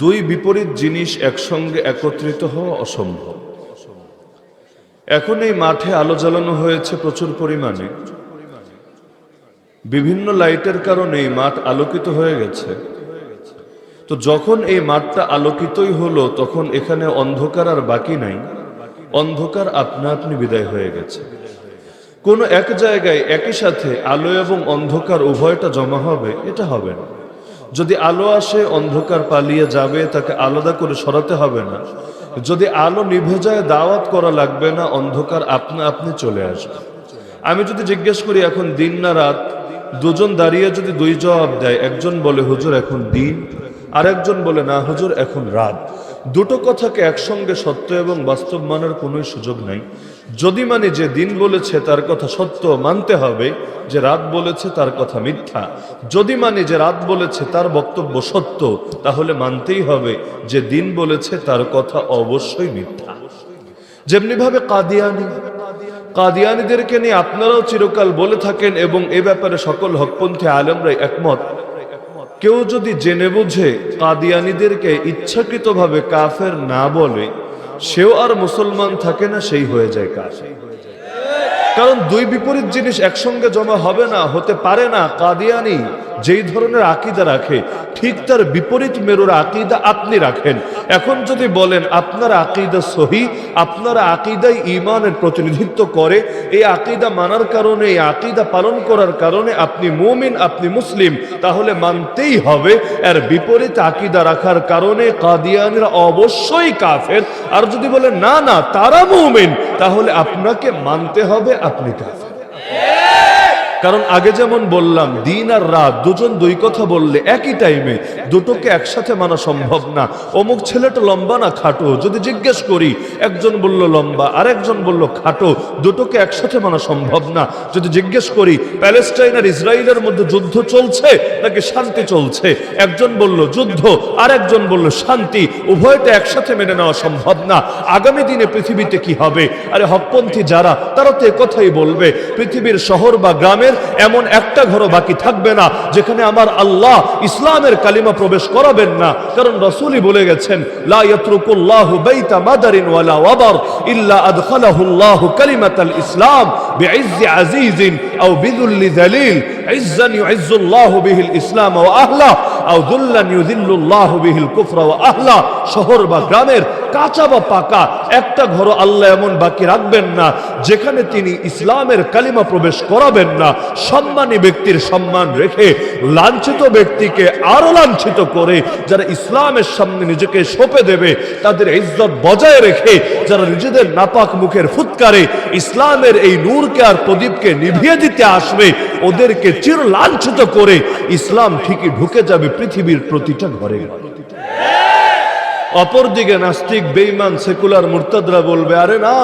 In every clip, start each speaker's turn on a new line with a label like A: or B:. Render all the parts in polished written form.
A: দুই বিপরীত জিনিস একসঙ্গে একত্রিত হওয়া অসম্ভব। এখন এই মাঠে আলো জ্বালানো হয়েছে প্রচুর পরিমাণে, বিভিন্ন লাইটের কারণে এই মাঠ আলোকিত হয়ে গেছে। তো যখন এই মাঠটা আলোকিতই হলো, তখন এখানে অন্ধকার আর বাকি নাই, অন্ধকার আপনা আপনি বিদায় হয়ে গেছে। কোনো এক জায়গায় একই সাথে আলো এবং অন্ধকার উভয়টা জমা হবে, এটা হবে না। যদি আলো আসে, অন্ধকার পালিয়ে যাবে, তাকে আলাদা করে সরাতে হবে না। যদি আলো নিভে যায়, দাওয়াত করা লাগবে না, অন্ধকার আপনা আপনি চলে আসবে। আমি যদি জিজ্ঞেস করি এখন দিন না রাত, দুজন দাঁড়িয়ে যদি দুই জবাব দেয়, একজন বলে হুজুর এখন দিন, আর একজন বলে না হুজুর এখন রাত, দুটো কথাকে একসঙ্গে সত্য এবং বাস্তব মানার কোনো সুযোগ নাই। যদি মানে যে দিন বলেছে তার কথা সত্য, মানতে হবে, যে রাত বলেছে তার কথা মিথ্যা। যদি মানে যে রাত বলেছে তার বক্তব্য সত্য, তাহলে মানতেই হবে যে দিন বলেছে তার কথা অবশ্যই মিথ্যা। যেমনি ভাবে কাদিয়ানীদেরকে নিয়ে আপনারাও চিরকাল বলে থাকেন এবং এ ব্যাপারে সকল হকপন্থী আলেমরাই একমত। কেউ যদি জেনে বুঝে কাদিয়ানীদেরকে ইচ্ছাকৃতভাবে কাফের না বলে, সেও আর মুসলমান থাকে না, সেই হয়ে যায় কাফের। কারণ দুই বিপরীত জিনিস একসঙ্গে জমা হবে না, হতে পারে না। কাদিয়ানী যেই ধরনের আকীদা রাখে, ঠিক তার বিপরীত মেরুর আকীদা আপনি রাখেন। এখন যদি বলেন আপনার আকীদা সহি, আপনার আকীদাই ঈমানের প্রতিনিধিত্ব করে, এই আকীদা মানার কারণে, এই আকীদা পালন করার কারণে আপনি মুমিন, আপনি মুসলিম, তাহলে মানতেই হবে এর বিপরীত আকীদা রাখার কারণে কাদিয়ানীরা অবশ্যই কাফের। আর যদি বলেন না না তারা মুমিন, তাহলে আপনাকে মানতে হবে আপনি কাফের। কারণ আগে যেমন বললাম, দিন আর রাত দুজন দুই কথা বললে একই টাইমে দুটোকে একসাথে মানা সম্ভব না। অমুক ছেলেটা লম্বা না খাটো, যদি জিজ্ঞেস করি, একজন বলল লম্বা আর একজন বলল খাটো, দুটোকে একসাথে মানা সম্ভব না। যদি জিজ্ঞেস করি প্যালেস্টাইন আর ইসরায়েলের মধ্যে যুদ্ধ চলছে নাকি শান্তি চলছে, একজন বলল যুদ্ধ আর একজন বলল শান্তি, উভয়টা একসাথে মেনে নেওয়া সম্ভব না। আগামী দিনে পৃথিবীতে কি হবে? আরে হকপন্থী যারা, তারা তো একথাই বলবে, পৃথিবীর শহর বা গ্রামে এমন একটা ঘরও বাকি থাকবে না যেখানে আমার আল্লাহ ইসলামের কালিমা প্রবেশ করাবেন না। কারণ রাসূলই বলে গেছেন, লা ইয়াতরুকুল্লাহু বাইতা মাদারিন ওয়ালা ওয়াবার ইল্লা আদখালাহুল্লাহু কালিমাতাল ইসলাম বিইজ্জি আজিজিন আও বিযুল্লি যালিল, ইজ্জান ইউইজ্জুল্লাহু বিহিল ইসলাম ওয়া আহলা আও যুল্লান ইউযিল্লুল্লাহু বিহিল কুফরা ওয়া আহলা। শহর বা গ্রামের কাঁচা বা পাকা একটা ঘর আল্লাহ এমন বাকি রাখবেন না যেখানে তিনি ইসলামের কালিমা প্রবেশ করাবেন না। সম্মানী ব্যক্তির সম্মান রেখে লাঞ্ছিত ব্যক্তিকে আরো লাঞ্ছিত করে, যারা ইসলামের সামনে নিজেকে সঁপে দেবে তাদের ইজ্জত বজায় রেখে, যারা নিজেদের নাপাক মুখের ফুৎকারে ইসলামের এই নূরকে আর প্রদীপকে নিভিয়ে দিতে আসবে, ওদেরকে চির লাঞ্ছিত করে ইসলাম ঠিকই ঢুকে যাবে পৃথিবীর প্রতিটা ঘরে। অপরদিকে নাস্তিক, বেঈমান, সেকুলার মুরতাদরা বলবে, আরে না,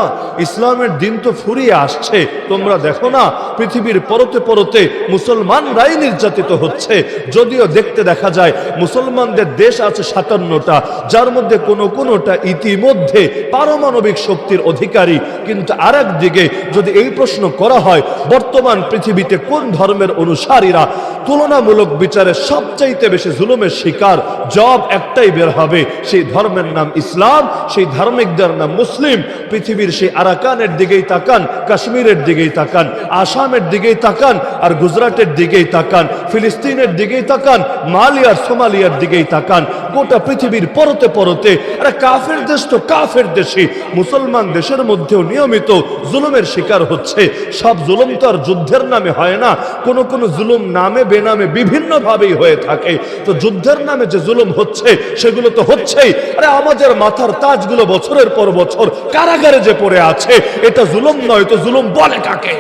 A: ইসলামের দিন তো ফুরিয়ে আসছে, তোমরা দেখো না পৃথিবীর পরতে পরতে মুসলমানরাই নির্যাতিত হচ্ছে। যদিও দেখতে দেখা যায় মুসলমানদের দেশ আছে 57টা, যার মধ্যে কোনোটা ইতিমধ্যে পারমাণবিক শক্তির অধিকারী। কিন্তু আর একদিকে যদি এই প্রশ্ন করা হয় বর্তমান পৃথিবীতে কোন ধর্মের অনুসারীরা তুলনামূলক বিচারে সবচাইতে বেশি জুলুমের শিকার, জবাব একটাই বের হবে, সেই ধর্মের নাম ইসলাম, সেই ধার্মিকদের নাম মুসলিম। পৃথিবীর সেই আরাকানের দিকেই তাকান, কাশ্মীরের দিকেই তাকান, আসামের দিকেই তাকান, আর গুজরাটের দিকেই তাকান, ফিলিস্তিনের দিকেই তাকান, মালি আর সোমালিয়ার দিকেই তাকান। গোটা পৃথিবীর পরতে পরতে আরে কাফের দেশ তো কাফের দেশই, মুসলমান দেশের মধ্যেও নিয়মিত জুলুমের শিকার হচ্ছে। সব জুলুম তো আর যুদ্ধের নামে হয় না, কোন জুলুম নামে বেনামে বিভিন্ন ভাবেই হয়ে থাকে। তো যুদ্ধের নামে যে জুলুম হচ্ছে সেগুলো তো হচ্ছেই। আরে আমাদের মাথার তাজগুলো বছরের পর বছর কারাগারে যে পড়ে আছে, এটা জুলুম নয় তো জুলুম বলে কাকে?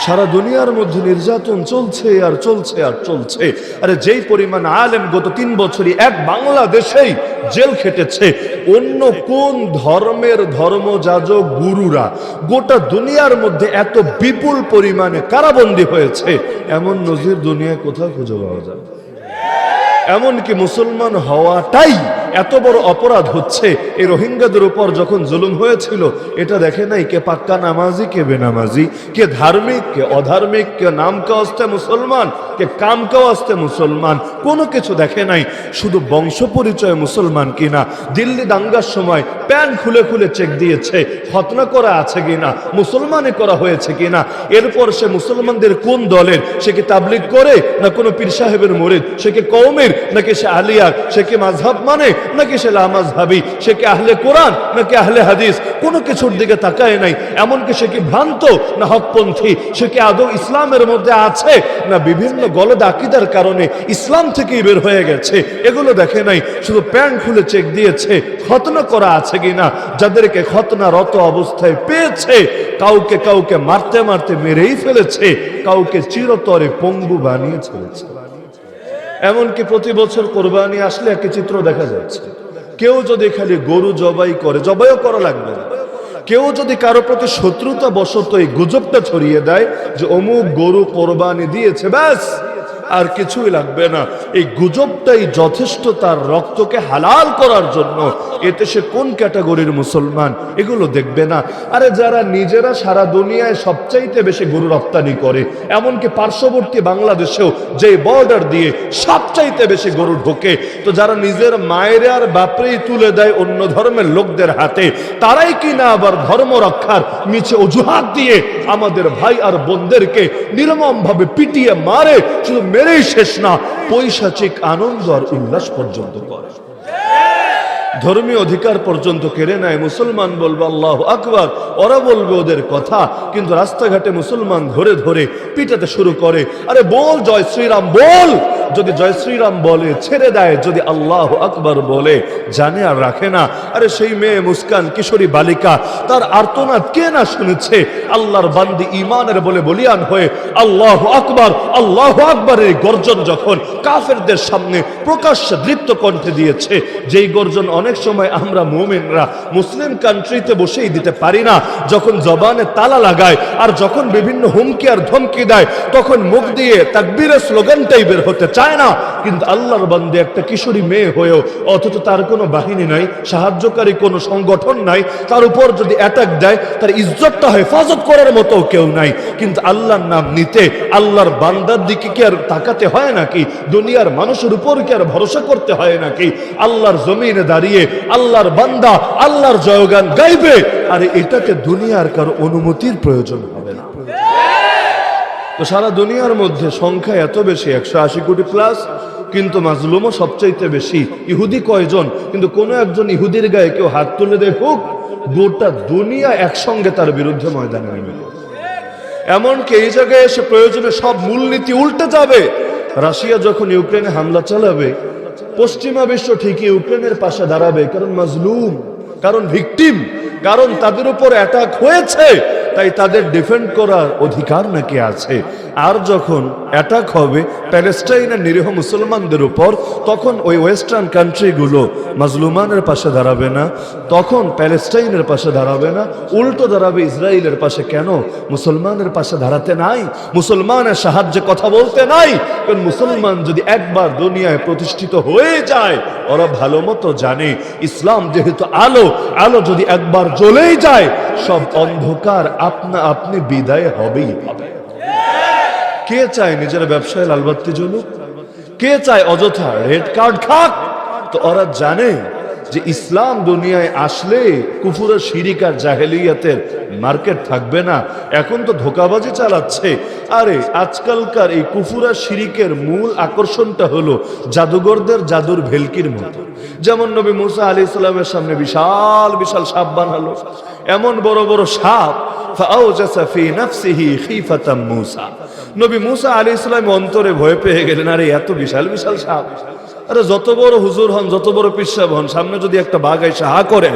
A: সারা দুনিয়ার মধ্যে নির্যাতন চলছে আর চলছে আর চলছে। আরে যেই পরিমাণ আলেম গত 3 বছরই এক বাংলাদেশেই জেল খেটেছে, অন্য কোন ধর্মের ধর্মযাজক গুরুরা গোটা দুনিয়ার মধ্যে এত বিপুল পরিমাণে কারাবন্দী হয়েছে, এমন নজির দুনিয়ায় কোথাও খুঁজে পাওয়া যায়? এমনকি মুসলমান হওয়াটাই এত বড় অপরাধ হচ্ছে এই রোহিঙ্গাদের উপর যখন জুলুম হয়েছিল, এটা দেখে নাই কে পাক্কা নামাজি কে বেনামাজি, কে ধার্মিক কে অধার্মিক, কে নাম কা আসতে মুসলমান কে কাম কা আসতে মুসলমান, কোনো কিছু দেখে নাই। শুধু বংশ পরিচয় মুসলমান কিনা। দিল্লি দাঙ্গার সময় প্যান্ট খুলে খুলে চেক দিয়েছে খতনা করা আছে কিনা, মুসলমানে করা হয়েছে কিনা। এরপর সে মুসলমানদের কোন দলের, সে কি তাবলিগ করে না কোনো পীর সাহেবের মুরিদ, সে কি কওমের নাকি সে আলিয়া, সে কি মাযহাব মানে নাকি সে লামাযহাবী, সে কি আহলে কোরআন নাকি আহলে হাদিস, কোনো কিছুর দিকে তাকায় নাই। এমনকি সে কি ভ্রান্ত না হকপন্থী, সে কি আদৌ ইসলামের মধ্যে আছে না বিভিন্ন গলদ আকীদার কারণে ইসলাম থেকেই বের হয়ে গেছে, এগুলো দেখে নাই। শুধু প্যান্ট খুলে চেক দিয়েছে খতনা করা আছে কিনা। যাদেরকে খতনারত অবস্থায় পেয়েছে কাউকে কাউকে মারতে মারতে মেরেই ফেলেছে, কাউকে চিরতরে পঙ্গু বানিয়ে ছেড়েছে। এমনকি প্রতি বছর কোরবানি আসলে একই চিত্র দেখা যাচ্ছে। কেউ যদি খালি গরু জবাই করে, জবাইও করা লাগবে না, কেউ যদি কারো প্রতি শত্রুতা বশত এই গুজবটা ছড়িয়ে দেয় যে অমুক গরু কোরবানি দিয়েছে, ব্যাস আর কিছুই লাগবে না। এই গুজবটাই যথেষ্ট তার রক্তকে হালাল করার জন্য। এতে সে কোন ক্যাটাগরির মুসলমান এগুলো দেখবে না। আরে যারা নিজেরা সারা দুনিয়ায় সবচাইতে বেশি গরু রপ্তানি করে, এমনকি পার্শ্ববর্তী বাংলাদেশেও যে বর্ডার দিয়ে সবচাইতে বেশি গরু ঢোকে, তো যারা নিজের মায়ের আর বাপরেই তুলে দেয় অন্য ধর্মের লোকদের হাতে, তারাই কি না আবার ধর্ম রক্ষার মিছে অজুহাত দিয়ে আমাদের ভাই আর বোনদেরকে নির্মম ভাবে পিটিয়ে মারে, শুধু মেরেই শেষ না, পৈশাচিক আনন্দ আর উল্লাস পর্যন্ত করে, ধর্মীয় অধিকার পর্যন্ত কেড়ে নেয়। মুসলমান বলবে আল্লাহু আকবার, ওরা বলবে ওদের কথা, কিন্তু রাস্তাঘাটে মুসলমান ধরে ধরে পিটাতে শুরু করে। আরে বল জয় শ্রীরাম বল, যদি জয় শ্রীরাম বলে ছেড়ে দেয়, যদি আল্লাহু আকবার বলে জানে আর রাখে না। আরে সেই মেয়ে মুস্কান কিশোরী বালিকা, তার আর্তনাদ কে না শুনেছে। আল্লাহর বান্দি ঈমানের বলে বলিয়ান হয়ে আল্লাহু আকবারের গর্জন যখন কাফেরদের সামনে প্রকাশ্যে দৃপ্ত কণ্ঠে দিয়েছে, যেই গর্জন অনেক সময় আমরা মুমিনরা মুসলিম কান্ট্রিতে বসেই দিতে পারি না। যখন জবানে তালা লাগায় আর যখন বিভিন্ন হুমকি আর ধমকি দেয়, তখন মুখ দিয়ে তাকবীরের স্লোগানটাই বের হতে চায় না। কিন্তু আল্লাহর বান্দে একটা কিশোরী মেয়ে হয়েও, অথচ তার কোনো বাহিনী নাই, সাহায্যকারী কোনো সংগঠন নাই, তার উপর যদি অ্যাটাক দেয় তার ইজ্জতটা হেফাজত করার মতো কেউ নাই, কিন্তু আল্লাহর নাম নিতে আল্লাহর বান্দার দিকে কি আর তাকাতে হয় নাকি? দুনিয়ার মানুষের উপর কি আর ভরসা করতে হয় নাকি? আল্লাহর জমিনে দাঁড়িয়ে আল্লাহর বান্দা আল্লাহর জয়গান গাইবে, আর এটাকে দুনিয়ার কারো অনুমতির প্রয়োজন হবে না। তো সারা দুনিয়ার মধ্যে সংখ্যা এত বেশি, 180 কোটি প্লাস, কিন্তু মাজলুমও সবচাইতে বেশি। ইহুদি কয়জন? কিন্তু কোন একজন ইহুদির গায়ে কেউ হাত তুলে দেখুক, গোটা দুনিয়া একসঙ্গে তার বিরুদ্ধে ময়দানে নেমে। এমনকি এই জায়গায় এসে প্রয়োজনে সব মূলনীতি উল্টে যাবে। রাশিয়া যখন ইউক্রেনে হামলা চালাবে, পশ্চিমা বিশ্ব ঠিকই ইউক্রেনের পাশে দাঁড়াবে, কারণ মাজলুম, কারণ ভিকটিম, কারণ তাদের উপর অ্যাটাক হয়েছে, তাই তাদের ডিফেন্ড করার অধিকার নাকি আছে। আর যখন অ্যাটাক হবে প্যালেস্টাইনের নিরীহ মুসলমানদের উপর, তখন ওই ওয়েস্টার্ন কান্ট্রিগুলো মাজলুমানের পাশে দাঁড়াবে না, তখন প্যালেস্টাইনের পাশে দাঁড়াবে না, উল্টো দাঁড়াবে ইসরায়েলের পাশে। কেন? মুসলমানের পাশে দাঁড়াতে নাই, মুসলমানের সাহায্যে কথা বলতে নাই। কারণ মুসলমান যদি একবার দুনিয়ায় প্রতিষ্ঠিত হয়ে যায়, ওরা ভালো মতো জানে ইসলাম যেহেতু আলো, আলো যদি একবার জ্বলেই যায়, সব অন্ধকার আপনা আপনি বিদায় হবেই হবে। কে চায় নিজের ব্যবসায় লালবাতি জ্বলুক? কে চায় অযথা রেড কার্ড খাক? তো ওরা জানে যে ইসলাম দুনিয়ায় আসলে কুফুরের শিরিক আর জাহেলিয়াতের মার্কেট থাকবে না। এখন তো ধোঁকাবাজি চালাচ্ছে। আরে আজকালকার এই কুফুর আর শিরিকের মূল আকর্ষণটা হলো জাদুঘরদের জাদুর ভেলকির মতো। যেমন নবী মুসা আলাইহিস সালামের সামনে বিশাল বিশাল সাপ বানালো, এমন বড় বড় সাপ, ফাআউজাসা ফি নাফসিহি খিফাতাম মুসা। নবী মুসা আলাইহিস সালাম অন্তরে ভয় পেয়ে গেলেন, আরে এত বিশাল বিশাল সাপ, আরে যত বড় হুজুর হন, যত বড় পিসাব হন, সামনে যদি একটা বাঘ এসে হা করে,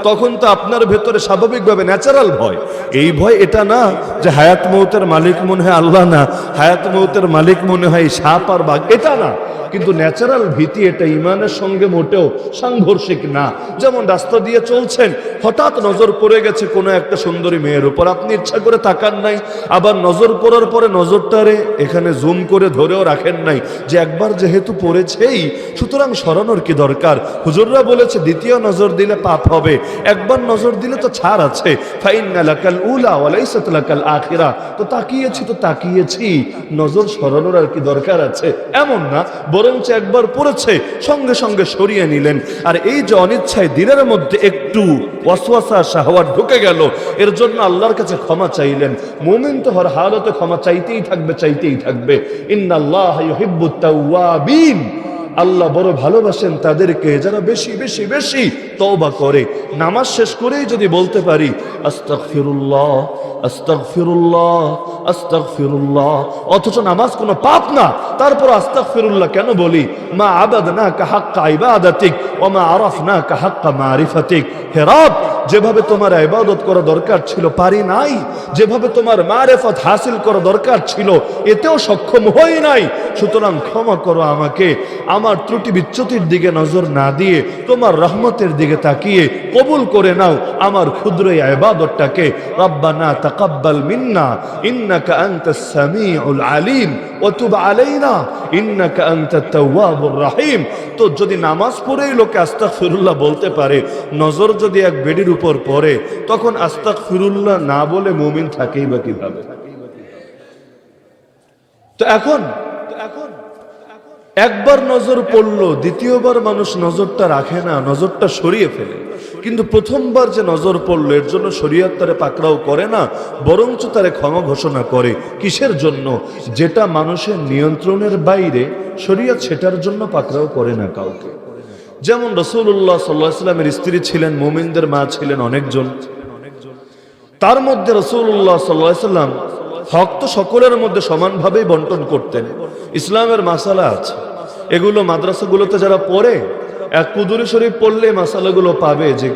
A: তখন তো আপনার ভেতরে স্বাভাবিকভাবে ন্যাচারাল ভয়। এই ভয় এটা না যে হায়াত মৌতের মালিক মনে হয় আল্লাহ না, হায়াত মৌতের মালিক মনে হয় সাপ আর বাঘ, এটা না। কিন্তু ন্যাচারাল ভীতি এটা ইমানের সঙ্গে মোটেও সাংঘর্ষিক না। যেমন রাস্তা দিয়ে চলছেন, হঠাৎ নজর পড়ে গেছে কোনো একটা সুন্দরী মেয়ের উপর, আপনি ইচ্ছা করে তাকান নাই, আবার নজর পড়ার পরে নজরটারে এখানে জুম করে ধরেও রাখেন নাই যে একবার যেহেতু পড়েছেই সুতরাং সরানোর কি দরকার। হুজুররা বলেছে দ্বিতীয় নজর দিলে পাপ হবে, একবার নজর দিলে তো ছাড় আছে। ফাইন্না লাকাল উলা ওয়া লাইসাত লাকাল আখিরা। তো তাকিয়েছি, নজর সরানোর আর কি দরকার আছে? এমন না, বরঞ্চ একবার পড়েছে সঙ্গে সঙ্গে সরিয়ে নিলেন। আর এই যে অনিচ্ছায় দিলের মধ্যে একটু ওয়াসওয়াসা শাহওয়াত ঢুকে গেল, এর জন্য আল্লাহর কাছে ক্ষমা চাইলেন। মুমিন তো হর হালতে ক্ষমা চাইতেই থাকবে। ইন্নাল্লাহা ইউহিব্বুত তাওয়াবিন। আল্লাহ বড় ভালোবাসেন তাদেরকে যারা বেশি বেশি বেশি তওবা করে। নামাজ শেষ করেই যদি বলতে পারি আস্তাগফিরুল্লাহ আস্তাগফিরুল্লাহ আস্তাগফিরুল্লাহ, অথচ নামাজ কোনো পাপ না, তারপর আস্তাগফিরুল্লাহ কেন বলি? মা আবাদনাকা হাক্কা ইবাদাতিক ওয়া মা আরাফনাকা হাক্কা মারিফাতিক। হে রব, যেভাবে তোমার ইবাদত করা দরকার ছিল পারি নাই, যেভাবে তোমার মারিফত হাসিল করা দরকার ছিল এতেও সক্ষম হই নাই, সুতরাং ক্ষমা করো আমাকে। আমার ত্রুটি বিচ্যুতির দিকে নজর না দিয়ে তোমার রহমতের দিকে তাকিয়ে কবুল করে নাও আমার ক্ষুদ্র ইবাদতটাকে। রব্বানা তাকাব্বাল মিন্না ইন্নাকা আনতাস সামিউল আলিম ওয়া তুব আলাইনা ইন্নাকা আনতাত তাওয়াবুর রহিম। তো যদি নামাজ পড়েই লোকে আস্তাগফিরুল্লাহ বলতে পারে, নজর যদি এক বেডির উপর পড়ে, তখন আস্তাগফিরুল্লাহ না বলে মুমিন থাকেই বা কিভাবে? তো এখন একবার নজর পড়লো, দ্বিতীয়বার মানুষ নজরটা রাখে না, নজরটা সরিয়ে ফেলে। কিন্তু প্রথমবার যে নজর পড়লো এর জন্য শরীয়ত তারে পাকড়াও করে না, বরঞ্চ তারে ক্ষমা ঘোষণা করে। কিসের জন্য? যেটা মানুষের নিয়ন্ত্রণের বাইরে, শরীয়ত সেটার জন্য পাকড়াও করে না কাউকে। যেমন রাসূলুল্লাহ সাল্লাল্লাহু আলাইহি ওয়াসাল্লামের স্ত্রী ছিলেন, মুমিনদের মা ছিলেন অনেকজন। তার মধ্যে রাসূলুল্লাহ সাল্লাল্লাহু আলাইহি ওয়াসাল্লাম হক তো সকলের মধ্যে সমানভাবেই বন্টন করতেন। ইসলামের মাসালা আছে, এগুলো মাদ্রাসাগুলোতে যারা পড়ে, এক কুদুরি শরীফ পড়লে মাসালাগুলো পাবে যে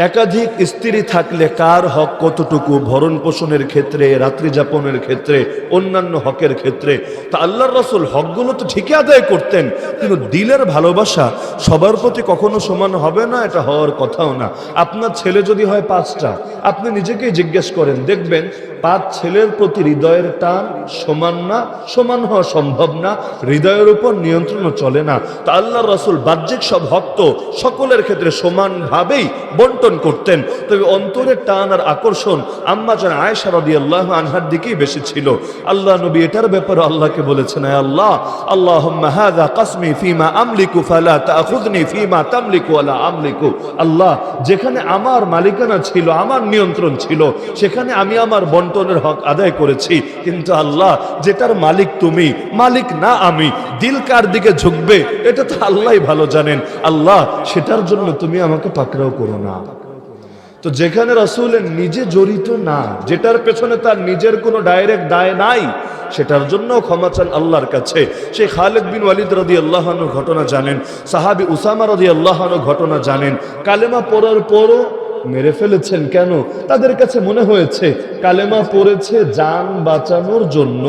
A: একাধিক স্ত্রী থাকলে কার হক কতটুকু, ভরণ পোষণের ক্ষেত্রে, রাত্রি যাপনের ক্ষেত্রে, অন্যান্য হকের ক্ষেত্রে। তা আল্লাহর রাসূল হকগুলো তো ঠিকই আদায় করতেন, কিন্তু দিলের ভালোবাসা সবার প্রতি কখনো সমান হবে না, এটা হওয়ার কথাও না। আপনার ছেলে যদি হয় 5টা, আপনি নিজেকেই জিজ্ঞেস করেন, দেখবেন 5 ছেলের প্রতি হৃদয়ের টান সমান না, সমান হওয়া সম্ভব না, হৃদয়ের উপর নিয়ন্ত্রণও চলে না। তা আল্লাহর রাসূল বাহ্যিক সব হক তো সকলের ক্ষেত্রে সমানভাবেই বন্টন করতেন, তবে অন্তরের টান আর আকর্ষণ আম্মা জান আয়েশা রাদিয়াল্লাহু আনহার দিকেই বেশি ছিল। আল্লাহ নবী এটার ব্যাপারে আল্লাহকে বলেছেন, হে আল্লাহ, আল্লাহুম্মা হাযা কসমি ফীমা আমলিকু ফালা তাখুযনি ফীমা তামলিকু ওয়ালা আমলিকু। আল্লাহ, যেখানে আমার মালিকানা ছিল, আমার নিয়ন্ত্রণ ছিল, সেখানে আমি আমার বন্টনের হক আদায় করেছি। কিন্তু আল্লাহ, যেটার মালিক তুমি, মালিক না আমি, দিল কার দিকে ঝুঁকবে এটা তো আল্লাহই ভালো জানেন। আল্লাহ, সেটার জন্য তুমি আমাকে পাকড়াও করো না। তো যেখানে রাসূলের নিজে জড়িত না, যেটার পেছনে তার নিজের কোনো ডাইরেক্ট দায় নাই, সেটার জন্য ক্ষমা চান আল্লাহর কাছে। সেই খালিদ বিন ওয়ালিদ রাদিয়াল্লাহু আনহু ঘটনা জানেন, সাহাবী উসামা রাদিয়াল্লাহু আনহু ঘটনা জানেন। কালেমা পড়ার পরও মেরে ফেলেছেন কেন? তাদের কাছে মনে হয়েছে কালেমা পড়েছে জান বাঁচানোর জন্য,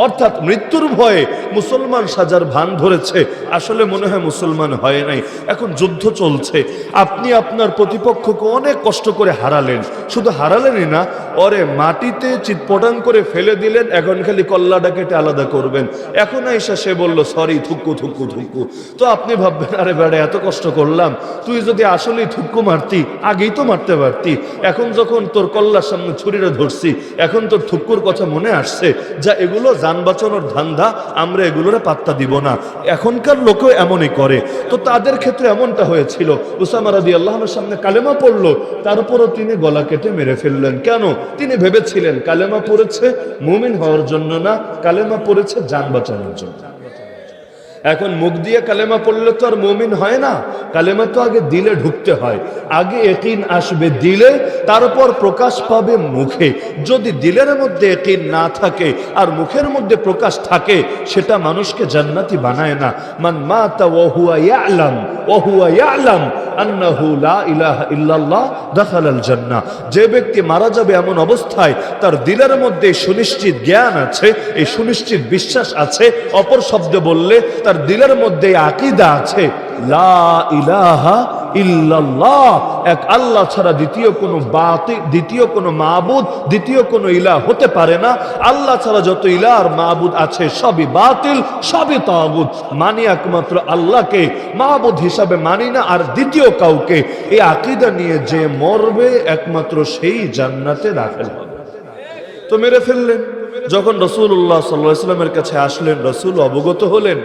A: অর্থাৎ মৃত্যুর ভয়ে মুসলমান সাজার ভান ধরেছে, আসলে মনে হয় মুসলমান হয় নাই। এখন যুদ্ধ চলছে, আপনি আপনার প্রতিপক্ষকে অনেক কষ্ট করে হারালেন, শুধু হারালেনই না, ওরে মাটিতে চিৎপটাং করে ফেলে দিলেন, এখন খালি কল্লাটা কেটে আলাদা করবেন। এখন আইসা সে বলল সরি, থুক্কু থুক্কু থুক্কু। তো আপনি ভাববেন, আরে বেড়া, এত কষ্ট করলাম, তুই যদি আসলেই থুক্কু মারতি আগেই তো মারতে পারতি, এখন যখন তোর কল্লার সামনে ছুরিটা ধরছি, এখন তোর থুক্কুর কথা মনে আসছে, যা এগুলো যান বাঁচানোর ধান্দা, আমরা এগুলোরে পাত্তা দিব না। এখনকার লোকও এমনই করে। তো তাদের ক্ষেত্রে এমনটা হয়েছিল, উসামা রাদিয়াল্লাহু আনহুর সামনে কালেমা পড়লো, তারপরও তিনি গলা কেটে মেরে ফেললেন। কেন? তিনি ভেবেছিলেন কালেমা পড়েছে মুমিন হওয়ার জন্য না, কালেমা পড়েছে জান বাঁচানোর জন্য। এখন মুখ দিয়ে কালেমা পড়লে তো আর মুমিন হয় না, কালেমা তো আগে দিলে ঢুকতে হয়, আগে ইয়াকিন আসবে দিলে, তারপর প্রকাশ পাবে মুখে। যদি দিলের মধ্যে ইয়াকিন না থাকে আর মুখের মধ্যে প্রকাশ থাকে, সেটা মানুষকে জান্নাতি বানায় না। মান মাতা ওয়া হুয়া ইয়ালাম আন্নাহু লা ইলাহা ইল্লাল্লাহ দাখালাল জান্নাহ। যে ব্যক্তি মারা যাবে এমন অবস্থায় তার দিলের মধ্যে সুনিশ্চিত জ্ঞান আছে, এই সুনিশ্চিত বিশ্বাস আছে, অপর শব্দে বললে তার দিলের মধ্যে আকীদা আছে, লা ইলাহা ইল্লাল্লাহ, এক আল্লাহ ছাড়া দ্বিতীয় কোনো মাবুদ, দ্বিতীয় কোনো ইলাহ হতে পারে না। আল্লাহ ছাড়া যত ইলাহ আর মাবুদ আছে সবই বাতিল, সবই তাগুত। মানি একমাত্র আল্লাহকে, মাবুদ হিসাবে মানি না আর দ্বিতীয় কাউকে। এই আকীদা নিয়ে যে মরবে একমাত্র সেই জান্নাতে দাখিল হবে। তো মেরে ফেললেন। যখন রাসূলুল্লাহ সাল্লাল্লাহু আলাইহি ওয়াসাল্লামের কাছে আসলেন, রাসূল অবগত হলেন।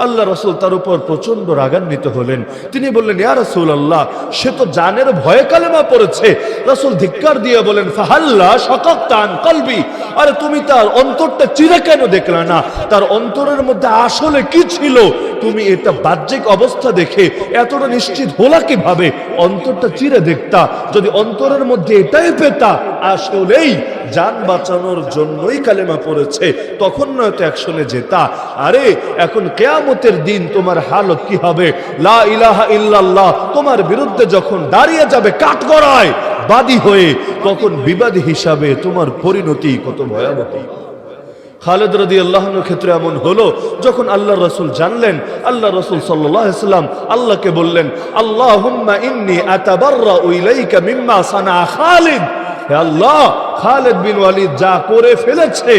A: আল্লাহ রাসূল তার উপর প্রচন্ড রাগান্বিত হলেন। তিনি বললেন, ইয়া রাসূলুল্লাহ, সে তো জানের ভয়ে কালেমা পড়েছে। রাসূল ধিক্কার দিয়ে বলেন, ফাহাল্লা শাকাকতা আন কলবি, আরে তুমি তার অন্তরটা চিরে কেন দেখলা না? তার অন্তরের মধ্যে আসলে কি ছিল? তুমি এটা বাহ্যিক অবস্থা দেখে এতটা নিশ্চিত হলা কিভাবে? অন্তরটা চিরে দেখতা, যদি অন্তরের মধ্যে এটাই পেতা আসলেই জান বাঁচানোর জন্যই কালেমা পড়েছে, তখন নয়তো অ্যাকশনে যেতা। আরে এখন কিয়ামতের দিন তোমার হালত কি হবে? লা ইলাহা ইল্লাল্লাহ তোমার বিরুদ্ধে যখন দাঁড়িয়ে যাবে কাঠগড়ায় বাদী হয়ে, তখন বিবাদী হিসাবে তোমার পরিণতি কত ভয়াবহ। খালিদ রাদিয়াল্লাহু আনহুর ক্ষেত্রে এমন হলো, যখন আল্লাহর রাসূল জানলেন, আল্লাহ রাসূল সাল্লাল্লাহু আলাইহি ওয়াসাল্লাম আল্লাহকে বললেন, আল্লাহুম্মা ইন্নী আতাবাররাউ ইলাইকা মিম্মা সানা খালিদ, হে আল্লাহ, খালিদ বিন ওয়ালিদ যা করে ফেলেছে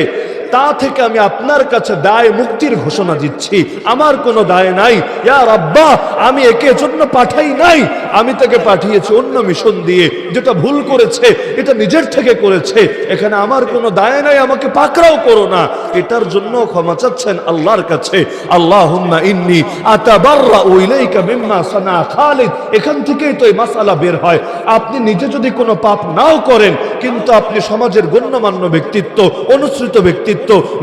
A: তা থেকে আমি আপনার কাছে দায় মুক্তির ঘোষণা দিচ্ছি, আমার কোনো দায় নাই। ইয়া রাব্বা, আমি একে জন্য পাঠাই নাই, আমি তাকে পাঠিয়েছি অন্য মিশন দিয়ে। যেটা ভুল করেছে এটা নিজের থেকে করেছে, এখানে আমার কোনো দায় নাই, আমাকে পাকড়াও করো না। এটার জন্য ক্ষমা চাচ্ছেন আল্লাহর কাছে। আল্লাহুম্মা ইন্নী আতাবাররাউ ইলাইকা মিম্মা সানা খালিদ, এখান থেকেই তো এই মাসআলা বের হয়। আপনি নিজে যদি কোনো পাপ নাও করেন, কিন্তু আপনি সমাজের গণ্যমান্য ব্যক্তিত্ব, অনুসৃত ব্যক্তিত্ব,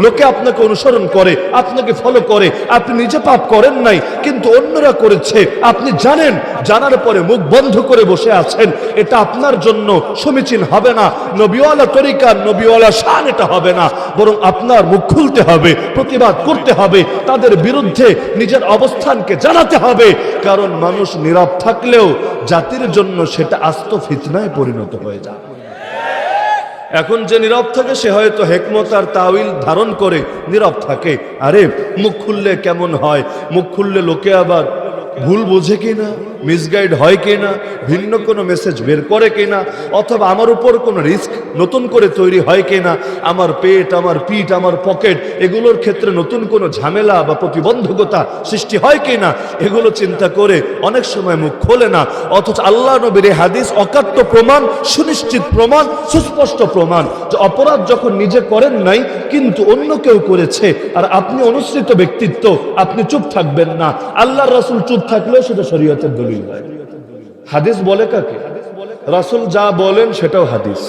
A: লোকে আপনাকে অনুসরণ করে, আপনাকে ফলো করে, আপনি নিজে পাপ করেন নাই কিন্তু অন্যরা করেছে, আপনি জানেন, জানার পরে মুখ বন্ধ করে বসে আছেন, এটা আপনার জন্য সমীচীন হবে না। নবীওয়ালা তরিকা, নবীওয়ালা শান এটা হবে না, বরং আপনার মুখ খুলতে হবে, প্রতিবাদ করতে হবে, তাদের বিরুদ্ধে নিজের অবস্থানকে জানাতে হবে। কারণ মানুষ নীরব থাকলেও জাতির জন্য সেটা আস্ত ফিতনায় পরিণত হয়ে যায়। এখন যে নীরব থাকে সে হয়তো হিকমত আর তাওয়িল ধারণ করে নীরব থাকে। আরে মুখ খুললে কেমন হয়? মুখ খুললে লোকে আবার ভুল বোঝে কিনা, মিসগাইড হয় কিনা, ভিন্ন কোনো মেসেজ বের করে কিনা, অথবা আমার উপর কোনো রিস্ক নতুন করে তৈরি হয় কিনা, আমার পেট, আমার পিঠ, আমার পকেট, এগুলোর ক্ষেত্রে নতুন কোনো ঝামেলা বা প্রতিবন্ধকতা সৃষ্টি হয় কিনা, এগুলো চিন্তা করে অনেক সময় মুখ খোলে না। অথচ আল্লাহ নবীর হাদিস অকাট্য প্রমাণ, সুনিশ্চিত প্রমাণ, সুস্পষ্ট প্রমাণ যে অপরাধ যখন নিজে করেন নাই কিন্তু অন্য কেউ করেছে, আর আপনি অনুসৃত ব্যক্তিত্ব, আপনি চুপ থাকবেন না। আল্লাহর রাসূল চুপ থাকলেও সেটা শরীয়তের দলিল হয়। হাদিস বলে কাকে? রাসূল যা বলেন সেটাও হাদিস,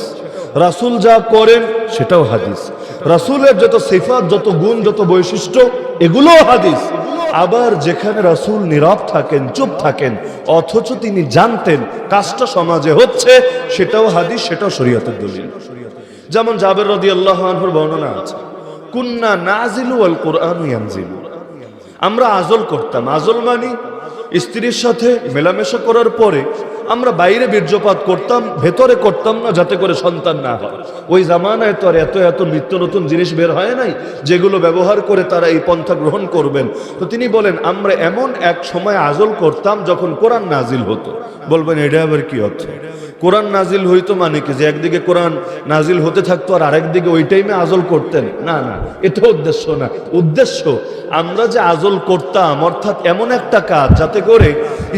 A: রাসূল যা করেন সেটাও হাদিস, রাসূলের যত সিফাত, যত গুণ, যত বৈশিষ্ট্য, এগুলোও হাদিস। আবার যেখানে রাসূল নীরব থাকেন, চুপ থাকেন, অথচ তিনি জানতেন কাজটা সমাজে হচ্ছে, সেটাও হাদিস, সেটাও শরীয়তের দলিল। যেমন জাবের রাদিয়াল্লাহু আনহুর বর্ণনা আছে, কুন্না নাজিলু ওয়াল কুরআনু ইয়ানজিলু, আমরা আজল করতাম। আজল মানে স্ত্রীর সাথে মেলামেশা করার পরে আমরা বাইরে বীর্যপাত করতাম, ভেতরে করতাম না, যাতে করে সন্তান না হয়। ওই জামানায় তো আর এত এত নিত্য নতুন জিনিস বের হয় নাই যেগুলো ব্যবহার করে তারা এই পন্থা গ্রহণ করবেন। তো তিনি বলেন, আমরা এমন এক সময় আজল করতাম যখন কোরআন নাজিল হতো। বলবেন এটা আবার কি হচ্ছে? কোরআন নাজিল হইতো মানে কি যে একদিকে কোরআন নাজিল হতে থাকতো আর আরেকদিকে ওই টাইমে আজল করতেন? না না, এটা উদ্দেশ্য না। উদ্দেশ্য আমরা যে আজল করতাম, অর্থাৎ এমন একটা কাজ যাতে করে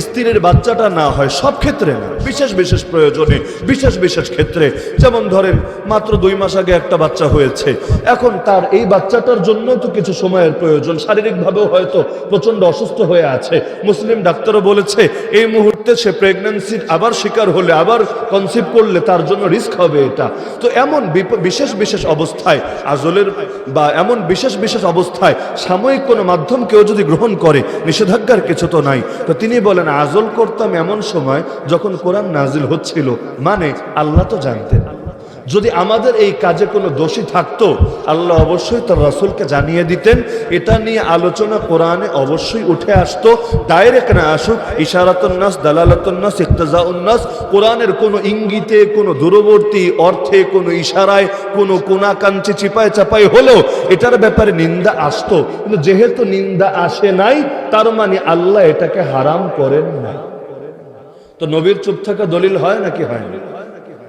A: স্ত্রীর বাচ্চাটা না হয়, সব ক্ষেত্রে না, বিশেষ বিশেষ প্রয়োজনে, বিশেষ বিশেষ ক্ষেত্রে। যেমন ধরেন মাত্র 2 মাস আগে একটা বাচ্চা হয়েছে, এখন তার এই বাচ্চাটার জন্য তো কিছু সময়ের প্রয়োজন, শারীরিকভাবেও হয়তো প্রচন্ড অসুস্থ হয়ে আছে। মুসলিম ডাক্তারও বলেছে এই মুহূর্তে সে প্রেগন্যান্সির আবার শিকার হলে, আবার কনসিভ করলে তার জন্য রিস্ক হবে এটা। তো এমন বিশেষ বিশেষ অবস্থায় আজলের বা এমন বিশেষ বিশেষ অবস্থায় সাময়িক কোনো মাধ্যম কেউ যদি গ্রহণ করে, নিষেধাজ্ঞার কিছু তো নাই। তো তিনি বলেন বলেন আজল করতাম এমন সময় যখন কোরআন নাজিল হচ্ছিল, মানে আল্লাহ তো জানতেন। যদি আমাদের এই কাজে কোনো দোষী থাকতো আল্লাহ অবশ্যই তার রাসূলকে জানিয়ে দিতেন। এটা নিয়ে আলোচনা কোরআনে অবশ্যই উঠে আসতো, ডাইরেক্ট না আসুক, ইশারাতুন নাস, দালালাতুন নাস, ইক্তেজাউন নাস, কোরআনের কোনো ইঙ্গিতে, কোনো দূরবর্তী অর্থে, কোনো ইশারায়, কোনো কোনাকাঞ্চি চিপায় চাপাই হলেও এটার ব্যাপারে নিন্দা আসতো। কিন্তু যেহেতু নিন্দা আসে নাই, তার মানে আল্লাহ এটাকে হারাম করেন না। তো নবীর চুপ থাকা দলিল হয় নাকি হয় না?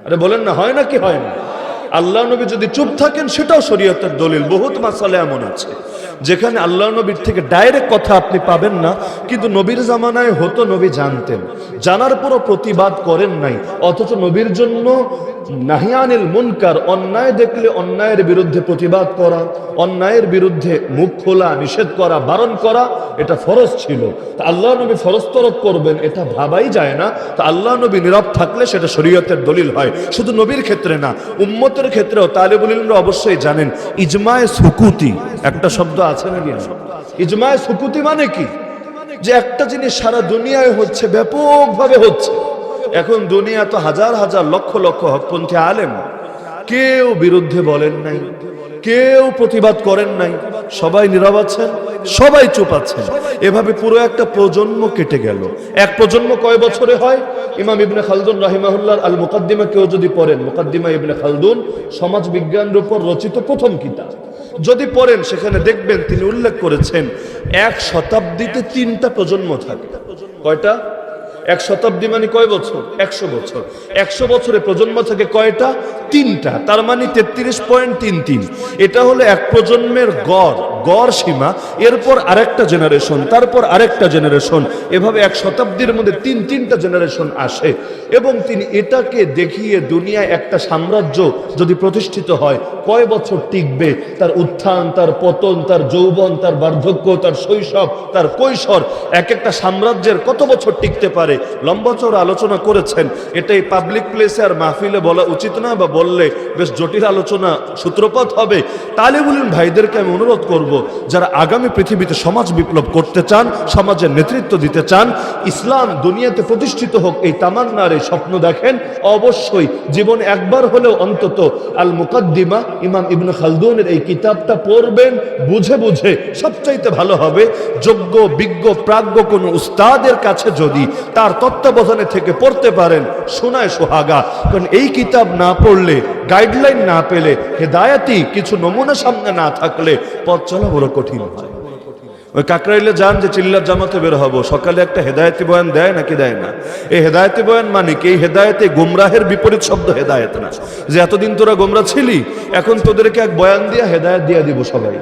A: আরে বলেন না, হয় নাকি হয় না? আল্লাহ নবী যদি চুপ থাকেন সেটাও শরীয়তের দলিল। বহুত মাসালা এমন আছে যেখানে আল্লাহ নবীর থেকে ডাইরেক্ট কথা আপনি পাবেন না, কিন্তু নবীর জামানায় হতো, নবী জানতেন, জানার পরও প্রতিবাদ করেন নাই। অথচ নবীর জন্য নাহিয়ানিল মুনকার, অন্যায় দেখলে অন্যায়ের বিরুদ্ধে প্রতিবাদ করা, অন্যায়ের বিরুদ্ধে মুখ খোলা, নিষেধ করা, বারণ করা, এটা ফরজ ছিল। তা আল্লাহ নবী ফরজ তরক করবেন এটা ভাবাই যায় না। তা আল্লাহ নবী নীরব থাকলে সেটা শরীয়তের দলিল হয়। শুধু নবীর ক্ষেত্রে না, উম্মতের ক্ষেত্রেও তালিবুল ইলমরা অবশ্যই জানেন ইজমায়ে সুকুতি একটা শব্দ আছে নাকি? ইজমায়ে সুকুতি মানে কি? যে একটা জিনিস সারা দুনিয়ায় হচ্ছে, ব্যাপকভাবে হচ্ছে। এখন দুনিয়া তো হাজার হাজার লক্ষ লক্ষ হকপন্থী আলেম, কেউ বিরুদ্ধে বলেন নাই, কেউ প্রতিবাদ করেন নাই, সবাই নীরব আছেন, সবাই চুপ আছেন। এভাবে পুরো একটা প্রজন্ম কেটে গেল। এক প্রজন্ম কয় বছরে হয়? ইমাম ইবনে খালদুন রাহিমাহুল্লাহর আল মুকাদ্দিমা কেউ যদি পড়েন, মুকাদ্দিমা ইবনে খালদুন সমাজ বিজ্ঞানের উপর রচিত প্রথম কিতাব, যদি পড়েন সেখানে দেখবেন তিনি উল্লেখ করেছেন 1 শতাব্দীতে 3টা প্রজন্ম থাকে। কয়টা? 1 শতাব্দী মানে কয় বছর? 100 বছর। 100 বছরে প্রজন্ম থাকে কয়টা? 3টা। তার মানে 33.33। এটা হলো এক প্রজন্মের গড় সীমা। এরপর আরেকটা জেনারেশন, তারপর আরেকটা জেনারেশন, এভাবে 1 শতাব্দীর মধ্যে 3টা জেনারেশন আসে। এবং তিনি এটাকে দেখিয়ে দুনিয়ায় একটা সাম্রাজ্য যদি প্রতিষ্ঠিত হয় কয় বছর টিকবে, তার উত্থান, তার পতন, তার যৌবন, তার বার্ধক্য, তার শৈশব, তার কৈশোর, এক একটা সাম্রাজ্যের কত বছর টিকতে পারে, লম্বা চওড়া আলোচনা করেছেন। এটাই পাবলিক প্লেসে আর মাহফিলে বলা উচিত না, বা বললে বেশ জটিল আলোচনা সূত্রপাত হবে। তালিবুল ইলম ভাইদেরকে আমি অনুরোধ করব, যারা আগামী পৃথিবীতে সমাজ বিপ্লব করতে চান, সমাজের নেতৃত্ব দিতে চান, ইসলাম দুনিয়াতে প্রতিষ্ঠিত হোক এই তামান্নার এই স্বপ্ন দেখেন, অবশ্যই জীবনে একবার হলেও অন্তত আল মুকাদ্দিমা ইমাম ইবনে খালদুনের এই কিতাবটা পড়বেন, বুঝে বুঝে। সবচাইতে ভালো হবে যোগ্য বিজ্ঞ প্রাজ্ঞ কোন উস্তাদের কাছে যদি তার তত্ত্বাবধানে থেকে পড়তে পারেন, শোনায় সোহাগা। কারণ এই কিতাব না পড়লে, গাইডলাইন না পেলে, হেদায়াতি কিছু নমুনা সামনে না থাকলে পথ চলা বড় কঠিন হয়। ওই কাকরাইলে যান যে চিল্লার জামাতে বের হবো, সকালে একটা হেদায়েতি বয়ান দেয় নাকি দেয় না? এই হেদায়েতি বয়ান মানে কি? এই হেদায়েতে গুমরাহের বিপরীত শব্দ হেদায়েত না। যে এতদিন তোরা গোমরা ছিলি, এখন তোদেরকে এক বয়ান দিয়া হেদায়েত দিয়া দিব সবাই,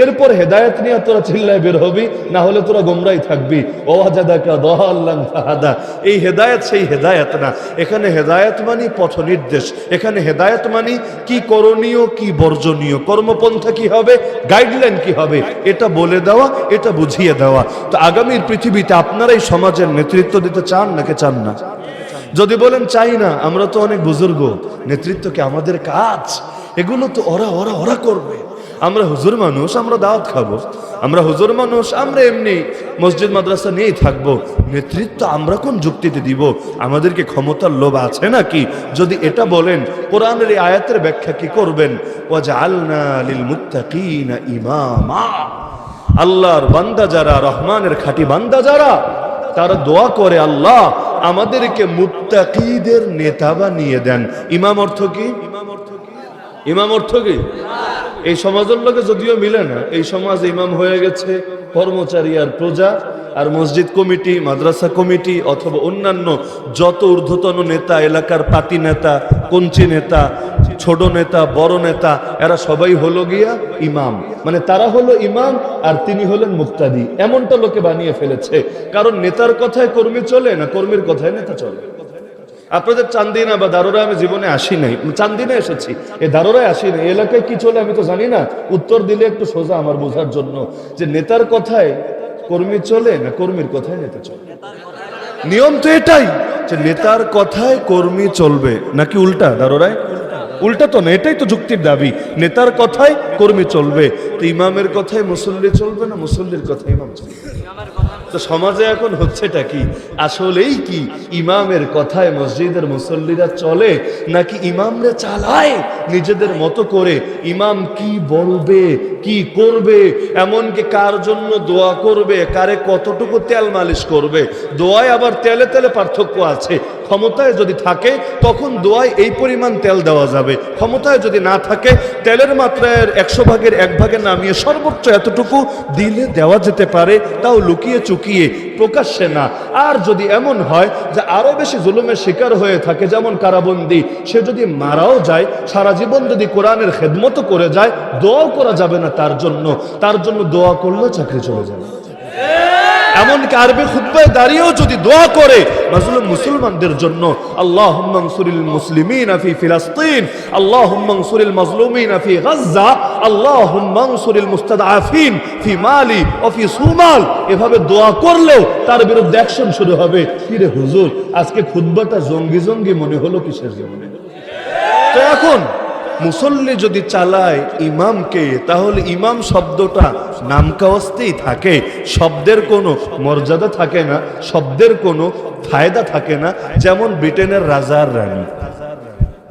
A: এরপর হেদায়েত নিয়ে তোরা চিল্লায় বের হবি, না হলে তোরা গোমরাই থাকবি। ওয়াজাদাকা দাল্লান ফাহাদা। এই হেদায়েত সেই হেদায়েত না। এখানে হেদায়েত মানে পথ নির্দেশ। এখানে হেদায়েত মানে কি করণীয়, কি বর্জনীয়, কর্মপন্থা কি হবে, গাইডলাইন কি হবে, এটা বলে দেওয়া, এটা বুঝিয়ে দেওয়া। তো আগামীর পৃথিবীতে আপনারা এই সমাজের নেতৃত্ব দিতে চান নাকি চান না? যদি বলেন চাই না, আমরা তো অনেক বুজুর্গ, নেতৃত্ব কি আমাদের কাজ? এগুলো তো ওরা করবে। আমরা হুজুর মানুষ, আমরা দাওয়াত খাবো, আমরা হুজুর মানুষ, আমরা এমনি মসজিদ মাদ্রাসা নিয়েই থাকবো। নেতৃত্ব আমরা কোন যুক্তিতে দিব? আমাদেরকে ক্ষমতার লোভ আছে নাকি? যদি এটা বলেন, কোরআনের এই আয়াতের ব্যাখ্যা কি করবেন? ওয়াজআলনা লিল মুত্তাকিনা ইমামা। আল্লাহর বান্দা যারা, রহমানের খাঁটি বান্দা যারা, তারা দোয়া করে, আল্লাহ আমাদেরকে মুত্তাকিদের নেতা বানিয়ে দেন। ইমাম অর্থ কি? ইমাম অর্থ কি? এই সমাজের লোকে যদিও মিলে না, এই সমাজ ইমাম হয়ে গেছে কর্মচারী আর প্রজা, আর মসজিদ কমিটি, মাদ্রাসা কমিটি অথবা অন্যান্য যত ঊর্ধ্বতন নেতা, এলাকার পাতি নেতা, কঞ্চি নেতা, ছোট নেতা, বড় নেতা, এরা সবাই হলো গিয়া ইমাম। মানে তারা হলো ইমাম আর তিনি হলেন মুক্তাদি। এমনটা লোকে বানিয়ে ফেলেছে। কারণ নেতার কথায় কর্মী চলে না, কর্মীর কথায় নেতা চলে। আপনাদের চান্দিনা বা দারোরায় আমি জীবনে আসি নাই, চান্দিনা এসেছি, এই দারোরায় আসি নাই। এলাকায় কি চলে আমি তো জানি না, উত্তর দিলে একটু সোজা আমার বোঝার জন্য, যে নেতার কথায় কর্মী চলে না কর্মীর কথায় নেতা চলে। নিয়ম তো এটাই যে নেতার কথায় কর্মী চলবে, নাকি উল্টা? দারোরায় উল্টা তো না, এটাই তো যুক্তির দাবি। নেতার কথায় কর্মী চলবে, তো ইমামের কথায় মুসল্লি চলবে না মুসল্লির কথায় ইমাম চলবে? তো সমাজে এখন হচ্ছেটা কি, আসলেই কি ইমামের কথায় মসজিদের মুসল্লিরা চলে, নাকি ইমামরে চালায় নিজেদের মতো করে? ইমাম কি বলবে, কি করবে, এমনকি কার জন্য দোয়া করবে, কারে কতটুকু তেল মালিশ করবে, দোয়ায় আবার তেলে তেলে পার্থক্য আছে। ক্ষমতায় যদি থাকে তখন দোয়ায় এই পরিমাণ তেল দেওয়া যাবে, ক্ষমতায় যদি না থাকে তেলের মাত্রার 100 ভাগের 1 ভাগে নামিয়ে সর্বোচ্চ এতটুকু দিলে দেওয়া যেতে পারে, তাও লুকিয়ে চুকিয়ে, প্রকাশ্যে না। আর যদি এমন হয় যে আরো বেশি জুলুমের শিকার হয়ে থাকে, যেমন কারাবন্দী, সে যদি মারাও যায়, সারা জীবন যদি কোরআনের খেদমত করে যায়, দোয়াও করা যাবে না তার জন্য দোয়া করলেও চাকরি চলে যাবে। এমনকি আরবি খুতবায় দাঁড়িয়েও যদি দোয়া করে মাজলুম মুসলমানদের জন্য, আল্লাহুম্মা আনসুরিল মুসলিমিনা ফি ফিলিস্তিন, আল্লাহুম্মা আনসুরিল মাজলুমিনা ফি গাজ্জা, আল্লাহুম্মা আনসুরিল মুস্তাদআফিন ফি মালি ওয়া ফি সুমাল, এভাবে দোয়া করলেও তার বিরুদ্ধে অ্যাকশন শুরু হবে। কি রে হুজুর, আজকে খুতবাটা জঙ্গি জঙ্গি মনে হলো, কিসের জন্য? তো এখন মুসল্লি যদি চালায় ইমামকে, তাহলে ইমাম শব্দটা নামকাওয়াস্তেই থাকে, শব্দের কোনো মর্যাদা থাকে না, শব্দের কোনো ফায়দা থাকে না। যেমন ব্রিটেনের রাজার রানী,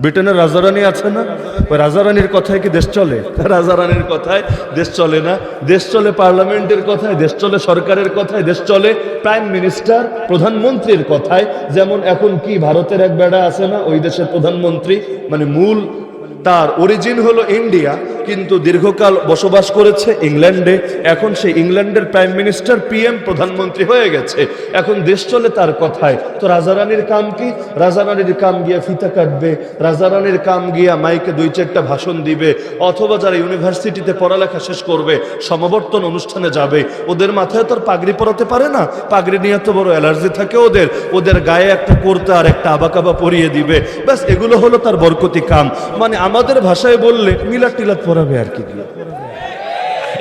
A: ব্রিটেনের রাজা রানী আছে না, ওই রাজা রানীর কথায় কি দেশ চলে? রাজা রানীর কথায় দেশ চলে না। দেশ চলে পার্লামেন্টের কথায়, দেশ চলে সরকারের কথায়, দেশ চলে প্রাইম মিনিস্টার, প্রধানমন্ত্রীর কথায়। যেমন এখন কি ভারতের এক বেড়া আছে না, ওই দেশের প্রধানমন্ত্রী, মানে মূল তার অরিজিন হলো ইন্ডিয়া, কিন্তু দীর্ঘকাল বসবাস করেছে ইংল্যান্ডে। এখন সে ইংল্যান্ডের প্রাইম মিনিস্টার, পিএম, প্রধানমন্ত্রী হয়ে গেছে। এখন দেশ চলে তার কথায়। তো রাজারানীর কাম কি? রাজারানীর কাম গিয়া ফিতা কাটবে, রাজারানীর কাম গিয়া মাইকে 2-4টা ভাষণ দিবে, অথবা যারা ইউনিভার্সিটিতে পড়ালেখা শেষ করবে সমাবর্তন অনুষ্ঠানে যাবে। ওদের মাথায় তো পাগড়ি পরাতে পারে না, পাগড়ি নিয়ে তো বড় অ্যালার্জি থাকে ওদের গায়ে একটা কুর্তা আর একটা আবাকাবা পরিয়ে দিবে, ব্যাস এগুলো হলো তার বরকতি কাম। মানে আমাদের ভাষায় বললে মিলাদ টিলাদ পড়াবে আর কি।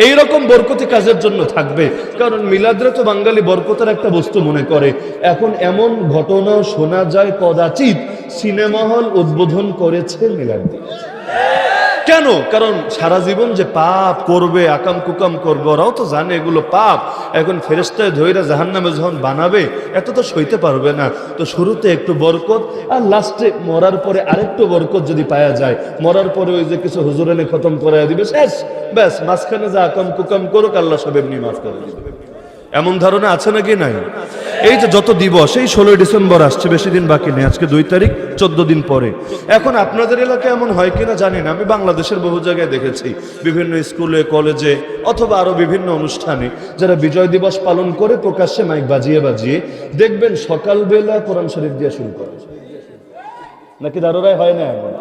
A: এইরকম বরকতি কাজের জন্য থাকবে, কারণ মিলাদরে তো বাঙালি বরকতের একটা বস্তু মনে করে। এখন এমন ঘটনা শোনা যায় কদাচিৎ সিনেমা হল উদ্বোধন করেছে মিলাদ। কেন? কারণ সারা জীবন যে পাপ করবে, আকাম কুকাম করবে, ওরাও তো জানে এগুলো পাপ। এখন ফেরেশতায় ধইরা জাহান্নামে যখন বানাবে, এত তো সইতে পারবে না। তো শুরুতে একটু বরকত, আর লাস্টে মরার পরে আরেকটু বরকত যদি পাওয়া যায়, মরার পরে ওই যে কিছু হুজুর এনে খতম করাই দিবে, শেষ, ব্যাস। মাঝখানে যা আকাম কুকাম করুক আল্লাহ সব এমনি মাফ করে দিবে। এমন ধারণা আছে নাকি নাই? এই যে যত দিবস, এই 16 ডিসেম্বর আসছে, বেশি দিন বাকি নেই, আজকে 2 তারিখ, 14 দিন পরে। এখন আপনাদের এলাকায় এমন হয় কিনা জানি না, আমি বাংলাদেশের বহু জায়গায় দেখেছি, বিভিন্ন স্কুলে, কলেজে, অথবা আরো বিভিন্ন অনুষ্ঠানে যারা বিজয় দিবস পালন করে প্রকাশ্যে মাইক বাজিয়ে বাজিয়ে দেখবেন সকালবেলা কোরআন শরীফ দিয়ে শুরু করে। নাকি দারুরাই হয় না? এমন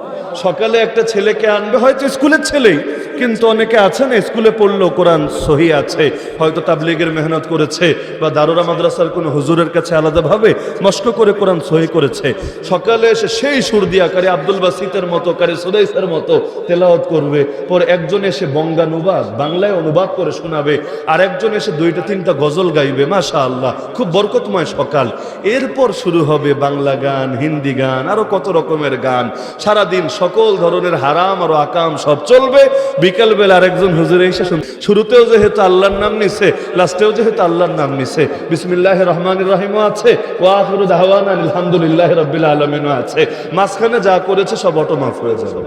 A: সকালে একটা ছেলেকে আনবে, হয়তো স্কুলের ছেলেই, কিন্তু অনেকে আছে না স্কুলে পড়লো কোরআন সহি আছে, হয়তো তাবলীগের মেহনত করেছে বা দারুরা মাদ্রাসার কোনো হুজুরের কাছে আলাদাভাবে মস্ক করে কোরআন সহি করেছে। সকালে এসে সেই সুর দিয়া কারি আব্দুল বাসিতের মতো, কারি সুদাইসের মতো তেলাওয়াত করবে। পরে একজন এসে বঙ্গানুবাদ, বাংলায় অনুবাদ করে শোনাবে, আর একজন এসে 2-3টা গজল গাইবে। মাশাআল্লাহ, খুব বরকতময় সকাল। এরপর শুরু হবে বাংলা গান, হিন্দি গান, আরো কত রকমের গান। সারাদিন সকল ধরনের হারাম আর আকাম সব চলবে। বিকাল বেলা আরেকজন হুজুর এসে শুরুতেও যেহেতু আল্লাহর নাম নিছে, লাস্টেও যেহেতু আল্লাহর নাম নিছে, বিসমিল্লাহির রহমানির রহিমও আছে, ওয়া আখিরু দাওয়ানা আলহামদুলিল্লাহি রাব্বিল আলামিনও আছে। মাঝখানে যা করেছে সব অটো মাফ হয়ে যাবে।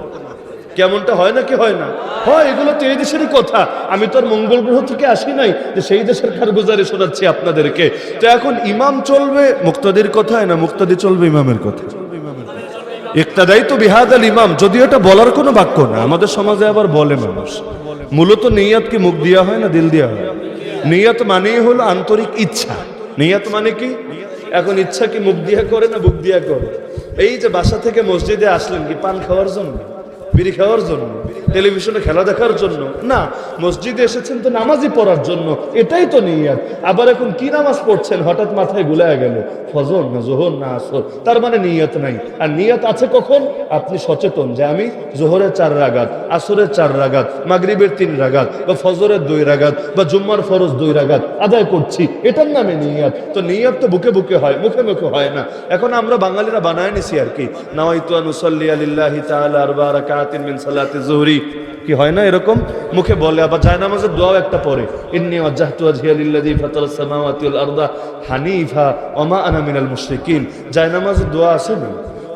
A: কেমনটা হয় না কি হয় না? হয়। এগুলো তো এই দেশেরই কথা, আমি তো আর মঙ্গল গ্রহ থেকে আসি নাই যে সেই দেশের কারগুজারি শোনাচ্ছি আপনাদেরকে। তো এখন ইমাম চলবে মুক্তাদির কথায় না, মুক্তাদি চলবে ইমামের কথা। ইক্তাদাই তো বিহাদাল ইমাম, যদিও এটা বলার কোনো বাক্য না, আমাদের সমাজে আবার বলে মানুষ। মূলত নিয়ত কি মুখ দিয়া হয় না দিল দিয়া হয়? নিয়ত মানেই হলো আন্তরিক ইচ্ছা। নিয়ত মানে কি? এখন ইচ্ছা কি মুখ দিয়া করে না বুক দিয়া করে? এই যে বাসা থেকে মসজিদে আসলেন কি পান খাওয়ার জন্য, বিড়ি খাওয়ার জন্য, টেলিভিশনে খেলা দেখার জন্য? না, মসজিদে এসেছেন তো নামাজই পড়ার জন্য, এটাই তো নিয়ত। আবার এখন কি নামাজ পড়ছেন হঠাৎ মাথায় গুলায় গেল, ফজর না জোহর না আসর, তার মানে নিয়ত নাই। আর নিয়ত আছে কখন? আপনি সচেতন যে আমি জোহরের 4 রাকাত, আসরের 4 রাকাত, মাগরিবের 3 রাকাত, বা ফজরের 2 রাকাত, বা জুম্মার ফরজ 2 রাকাত আদায় করছি, এটার নামে নিয়ত। তো নিয়ত তো বুকে বুকে হয়, মুখে মুখে হয় না। এখন আমরা বাঙালিরা বানায় নিছি আর কি, নাওয়াইতু আন উসাল্লি লিল্লাহি তাআলা 4 রাকাতিন মিন সালাতি যুহরি করি, কি হয় না এরকম? মুখে বলে, আবার জায়নামাজের দোয়াও একটা পড়ে, ইন্নী ওয়াজ্জাহতু ওয়াজহিয়া লিল্লাযী ফাতারাস সামাওয়াতি ওয়াল আরদা হানিফা ওয়া মা আনা মিনাল মুশরিকিন। জায়নামাজের দোয়া আছে না?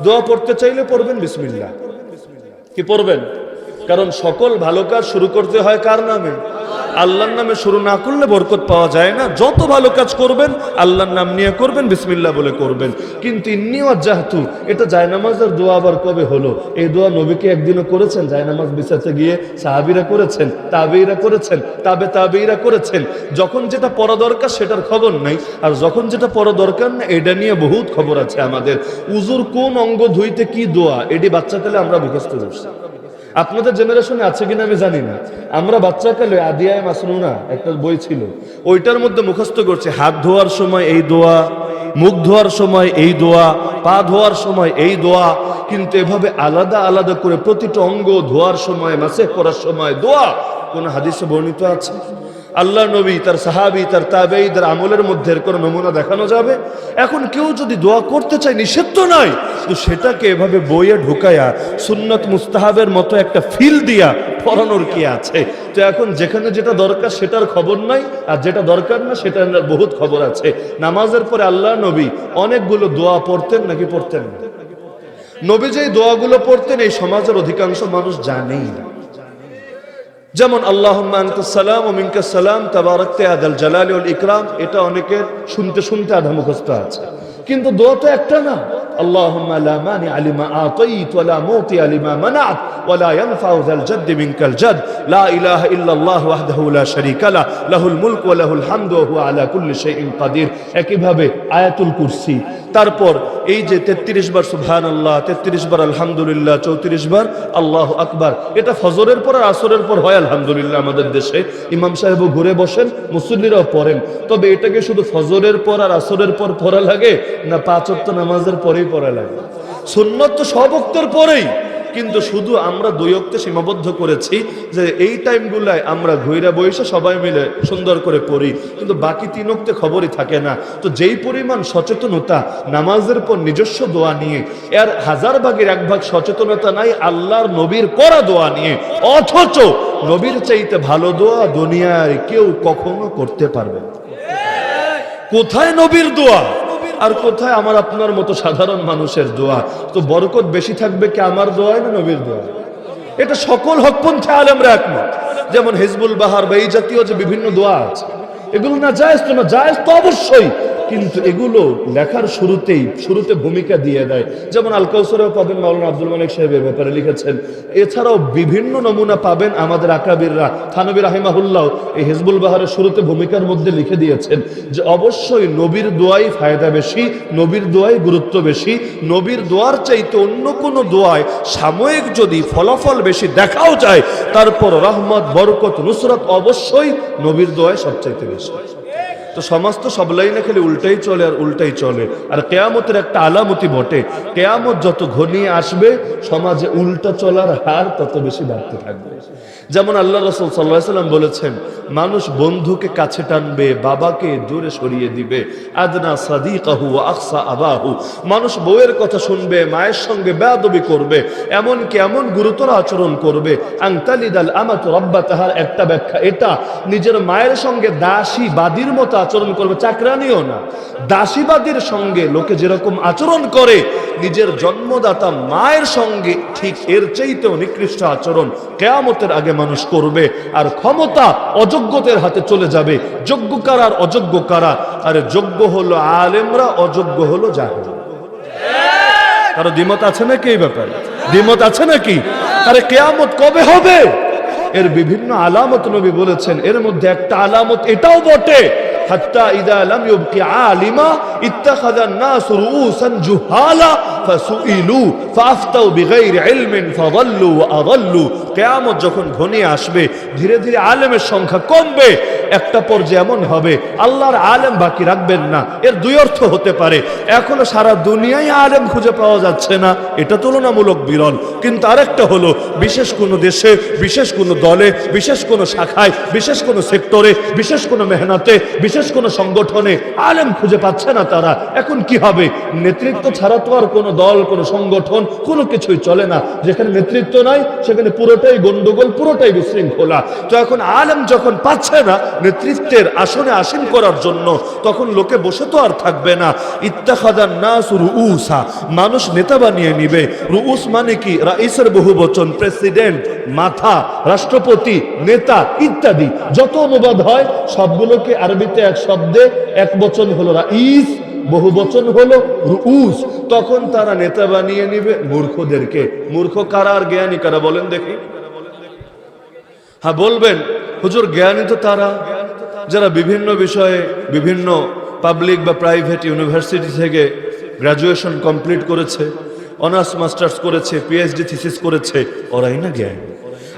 A: দোয়া পড়তে চাইলে পড়বেন বিসমিল্লাহ। কি পড়বেন? কারণ সকল ভালো কাজ শুরু করতে হয় কার নামে? আল্লাহর নামে শুরু না করলে বরকত পাওয়া যায় না। যত ভালো কাজ করবেন আল্লাহর নাম নিয়ে করবেন, বিসমিল্লাহ বলে করবেন। কিন্তু ইন্নী ওয়াজ্জাহতু, এটা জায়নামাজের দোয়া আবার কবে হলো? এই দোয়া নবীকে একদিনও করেছেন? জায়নামাজ বিছাতে গিয়ে সাহাবীরা করেছেন, তাবেঈরা করেছেন, তাবেঈরা করেছেন। যখন যেটা পড়া দরকার সেটার খবর নাই, আর যখন যেটা পড়া দরকার না এটা নিয়ে বহুত খবর আছে আমাদের। উজুর কোন অঙ্গ ধুইতে কি দোয়া, এটি বাচ্চাকালে আমরা মুখস্থ করছি। আপনাদের জেনারেশনে আছে কিনা আমি জানি না। আমরা বাচ্চাকালে আদিয়ায়ে মাসনুনা একটা বই ছিল, ওইটার মধ্যে মুখস্থ করছি হাত ধোয়ার সময় এই দোয়া, মুখ ধোয়ার সময় এই দোয়া, পা ধোয়ার সময় এই দোয়া। কিন্তু এভাবে আলাদা আলাদা করে প্রতিটা অঙ্গ ধোয়ার সময়, মাসেহ করার সময় দোয়া কোন হাদিসে বর্ণিত আছে? আল্লাহ নবী, তার সাহাবী, তার তাবেঈদের আমলের মধ্যে এর কোনো নমুনা দেখানো যাবে? এখন কেউ যদি দোয়া করতে চায়, নিষেধ তো নাই, তো সেটাকে এভাবে বইয়ে ঢুকায়া সুন্নত মুস্তাহাবের মতো একটা ফিল দিয়া পড়ানোর কি আছে? তো এখন যেখানে যেটা দরকার সেটার খবর নাই, আর যেটা দরকার না সেটার বহুত খবর আছে। নামাজের পরে আল্লাহ নবী অনেকগুলো দোয়া পড়তেন নাকি পড়তেন না? নবী যেই দোয়াগুলো পড়তেন এই সমাজের অধিকাংশ মানুষ জানেই না। যেমন আল্লাহুম্মা আনতাস সালাম ওয়া মিনকাস সালাম তাবারাকতা ইয়া যাল জালালি ওয়াল ইকরাম, এটা অনেকের শুনতে শুনতে আধা মুখস্থ আছে। কিন্তু দোয়া তো একটা না। আল্লাহুম্মা লা মানিআ লিমা আতাইত ওয়া লা মুতিয়া লিমা মানাত ওয়া লা ইয়ানফাউ যাল জাদ্দি মিনকাল জাদ, লা ইলাহা ইল্লাল্লাহ ওয়াহদাহু লা শারীকা লাহু লাহুল মুলকু ওয়া লাহুল হামদু ওয়া হুয়া আলা কুল্লি শাইইন কাদির। একইভাবে আয়াতুল কুরসি, তারপর এই যে 33 বার সুবহানাল্লাহ, 33 বার আলহামদুলিল্লাহ, 34 বার আল্লাহু আকবার। এটা ফজরের পর আর আসরের পর হয় আলহামদুলিল্লাহ আমাদের দেশে। ইমাম সাহেবও ঘুরে বসেন, মুসল্লিরাও পড়েন। তবে এটাকে শুধু ফজরের পর আর আসরের পর পড়া লাগে না 5 ওয়াক্ত নামাজের পরেই পড়া লাগে? সুন্নত তো সব ওয়াক্তের পরেই, কিন্তু শুধু আমরা 2 ওয়াক্তে সীমাবদ্ধ করেছি যে এই টাইমগুলায় আমরা ঘুরে বসে সবাই মিলে সুন্দর করে পড়ি, কিন্তু বাকি 3 ওয়াক্তে খবরই থাকে না। তো যেই পরিমাণ সচেতনতা নামাজের পর নিজস্ব দোয়া নিয়ে, এর 1000 ভাগের 1 ভাগ সচেতনতা নাই আল্লাহর নবীর করা দোয়া নিয়ে। অথচ নবীর চাইতে ভালো দোয়া দুনিয়ায় কেউ কখনো করতে পারবে না। কোথায় নবীর দোয়া আর কোথায় আমার আপনার মতো সাধারণ মানুষের দোয়া? তো বরকত বেশি থাকবে কি আমার দোয়ায় না নবীর দোয়া? এটা সকল হকপন্থী আলেমরা একমত। যেমন হিজবুল বাহার বা এই জাতীয় যে বিভিন্ন দোয়া আছে, এগুলো না জায়েজ তো না? জায়েজ তো অবশ্যই, কিন্তু এগুলো লেখার শুরুতে ভূমিকা দিয়ে দেয়। যেমন আল কাউসারেও পাবেন মাওলানা আব্দুল মালিক সাহেবের ব্যাপারে লিখেছেন। এছাড়াও বিভিন্ন নমুনা পাবেন আমাদের আকাবিররা। থানবী রাহিমাহুল্লাহ এই হিজবুল বাহারের শুরুতে ভূমিকার মধ্যে লিখে দিয়েছেন যে অবশ্যই নবীর দোয়াই ফায়দা বেশি, নবীর দোয়াই গুরুত্ব বেশি। নবীর দোয়ার চাইতে অন্য কোনো দোয়ায় সাময়িক যদি ফলাফল বেশি দেখাও যায়, তারপর রহমত, বরকত, নুসরত অবশ্যই নবীর দোয়ায় সবচাইতে বেশি। তো সমাজ তো সব লাইনে খালি উল্টাই চলে আর উল্টাই চলে। আর কেয়ামতের একটা আলামতি বটে, কেয়ামত যত ঘনিয়ে আসবে সমাজে উল্টা চলার হার তত বেশি বাড়তে থাকবে। যেমন আল্লাহ রাসূল সাল্লাল্লাহু আলাইহি ওয়াসাল্লাম বলেছেন, মানুষ বন্ধুকে কাছে টানবে, বাবাকে দূরে সরিয়ে দিবে। আদনা সাদিকাহু ওয়া আকসা আবাহু, মানুষ বউয়ের কথা শুনবে, মায়ের সঙ্গে বেয়াদবি করবে, এমনকি এমন গুরুতর আচরণ করবে। আনতালিদাল আমাতু রাব্বাতাহার একটা ব্যাখ্যা এটা, নিজের মায়ের সঙ্গে দাসী বাদীর মতো আচরণ করবে, চাকরানিও না। দাসীবাদীর সঙ্গে লোকে যেরকম আচরণ করে, নিজের জন্মদাতা মায়ের সঙ্গে ঠিক এর চাইতেও নিকৃষ্ট আচরণ কিয়ামতের আগে মানুষ করবে। আর ক্ষমতা অযোগ্যদের হাতে চলে যাবে। যোগ্য কারা আর অযোগ্য কারা? আরে যোগ্য হলো আলেমরা, অযোগ্য হলো জাহেল। কারো দ্বিমত আছে নাকি এই ব্যাপারে? দ্বিমত আছে নাকি? আরে কিয়ামত কবে হবে? এর বিভিন্ন আলামত নবী বলেছেন। এর মধ্যে একটা আলামত এটাও বটে, হাত্তা ইদা লাম ইউবকি আলিমা ইত্তাখাযান নাস রুউসান জুহালা ফাসুইলু ফাফতাউ বিগাইরি ইলমিন ফাযাল্লু ওয়া আযাল্লু। কিয়ামত যখন ঘনিয়ে আসবে, ধীরে ধীরে আলেমের সংখ্যা কমবে। একটা পর্যায়ে এমন হবে আল্লাহর আলেম বাকি রাখবেন না। এর 2 অর্থ হতে পারে, এখনো সারা দুনিয়ায় আলেম খুঁজে পাওয়া যাচ্ছে না, এটা তুলনামূলক বিরল। কিন্তু আরেকটা হলো বিশেষ কোনো দেশে, বিশেষ কোনো দলে, বিশেষ কোনো শাখায়, বিশেষ কোনো সেক্টরে, বিশেষ কোনো মেহনতে, বিশেষ কোনো সংগঠনে আলেম খুঁজে পাচ্ছে না তারা। এখন কি হবে? নেতৃত্ব ছাড়া তো আর কোনো দল, কোনো সংগঠন, কোনো কিছুই চলে না। যেখানে নেতৃত্ব নাই সেখানে পুরোটাই গন্ডগোল, পুরোটাই বিশৃঙ্খলা। তো এখন আলেম যখন পাচ্ছে না নেতৃত্বের আসনে আসীন করার জন্য, তখন লোকে বসে তো আর থাকবে না। ইত্তাখাযান নাস রুউসা, মানুষ নেতা বানিয়ে নিবে। রুউস মানে কি? রাইসের বহু বচন, প্রেসিডেন্ট, মাথা, রাষ্ট্রপতি, নেতা ইত্যাদি যত অনুবাদ হয় সবগুলোকে আরবিতে এক শব্দে এক বচন হলো রাইস, বহু বচন হলো রুউস। তখন তারা নেতা বানিয়ে নিবে মূর্খদেরকে। মূর্খ কারা আর জ্ঞানী কারা বলেন দেখি? হ্যাঁ বলবেন হুজুর, জ্ঞানী তো তারা যারা বিভিন্ন বিষয়ে বিভিন্ন পাবলিক বা প্রাইভেট ইউনিভার্সিটি থেকে গ্রাজুয়েশন কমপ্লিট করেছে, অনার্স মাস্টার্স করেছে, পিএইচডি থিসিস করেছে, ওরাই না জ্ঞানী।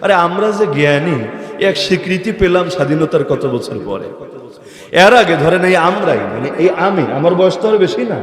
A: আরে আমরা যে জ্ঞানী এক স্বীকৃতি পেলাম স্বাধীনতার কত বছর পরে। এর আগে ধরেন এই আমরাই, মানে এই আমি, আমার বয়স তো আর বেশি না,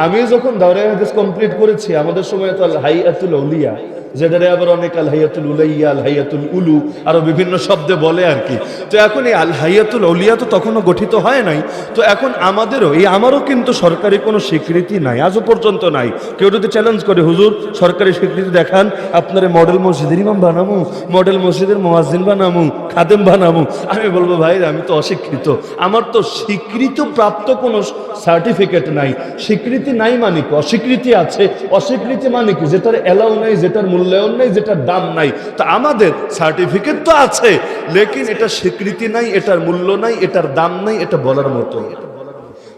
A: আমি যখন দাওরায়ে হাদিস কমপ্লিট করেছি আমাদের সময় তো আল হাইয়াতুল আউলিয়া, যেটারে আবার অনেক আল হাইয়াতুল উলাইয়া, আল হাইয়াতুল উলু আরো বিভিন্ন শব্দে বলে আর কি। তো এখন এই আল হাইয়াতুল আউলিয়া তো তখনও গঠিত হয় নাই। তো এখন আমাদেরও আমারও কিন্তু সরকারি কোনো স্বীকৃতি নাই, আজও পর্যন্ত নাই। কেউ যদি চ্যালেঞ্জ করে হুজুর সরকারি স্বীকৃতি দেখান, আপনারে মডেল মসজিদের ইমাম বানামু, মডেল মসজিদের মুয়াজ্জিন বানামু, খাদেম বানামু, আমি বলবো ভাই আমি তো অশিক্ষিত, আমার তো স্বীকৃত প্রাপ্ত কোনো সার্টিফিকেট নাই। স্বীকৃতি নাই মানে কি? অস্বীকৃতি আছে। অস্বীকৃতি মানে কি? যেটার এলাও নাই, যেটার মূল্যায়ন নাই, যেটার দাম নাই। তা আমাদের সার্টিফিকেট তো আছে, লেকিন এটা স্বীকৃতি নাই, এটার মূল্য নাই, এটার দাম নাই, এটা বলার মতো।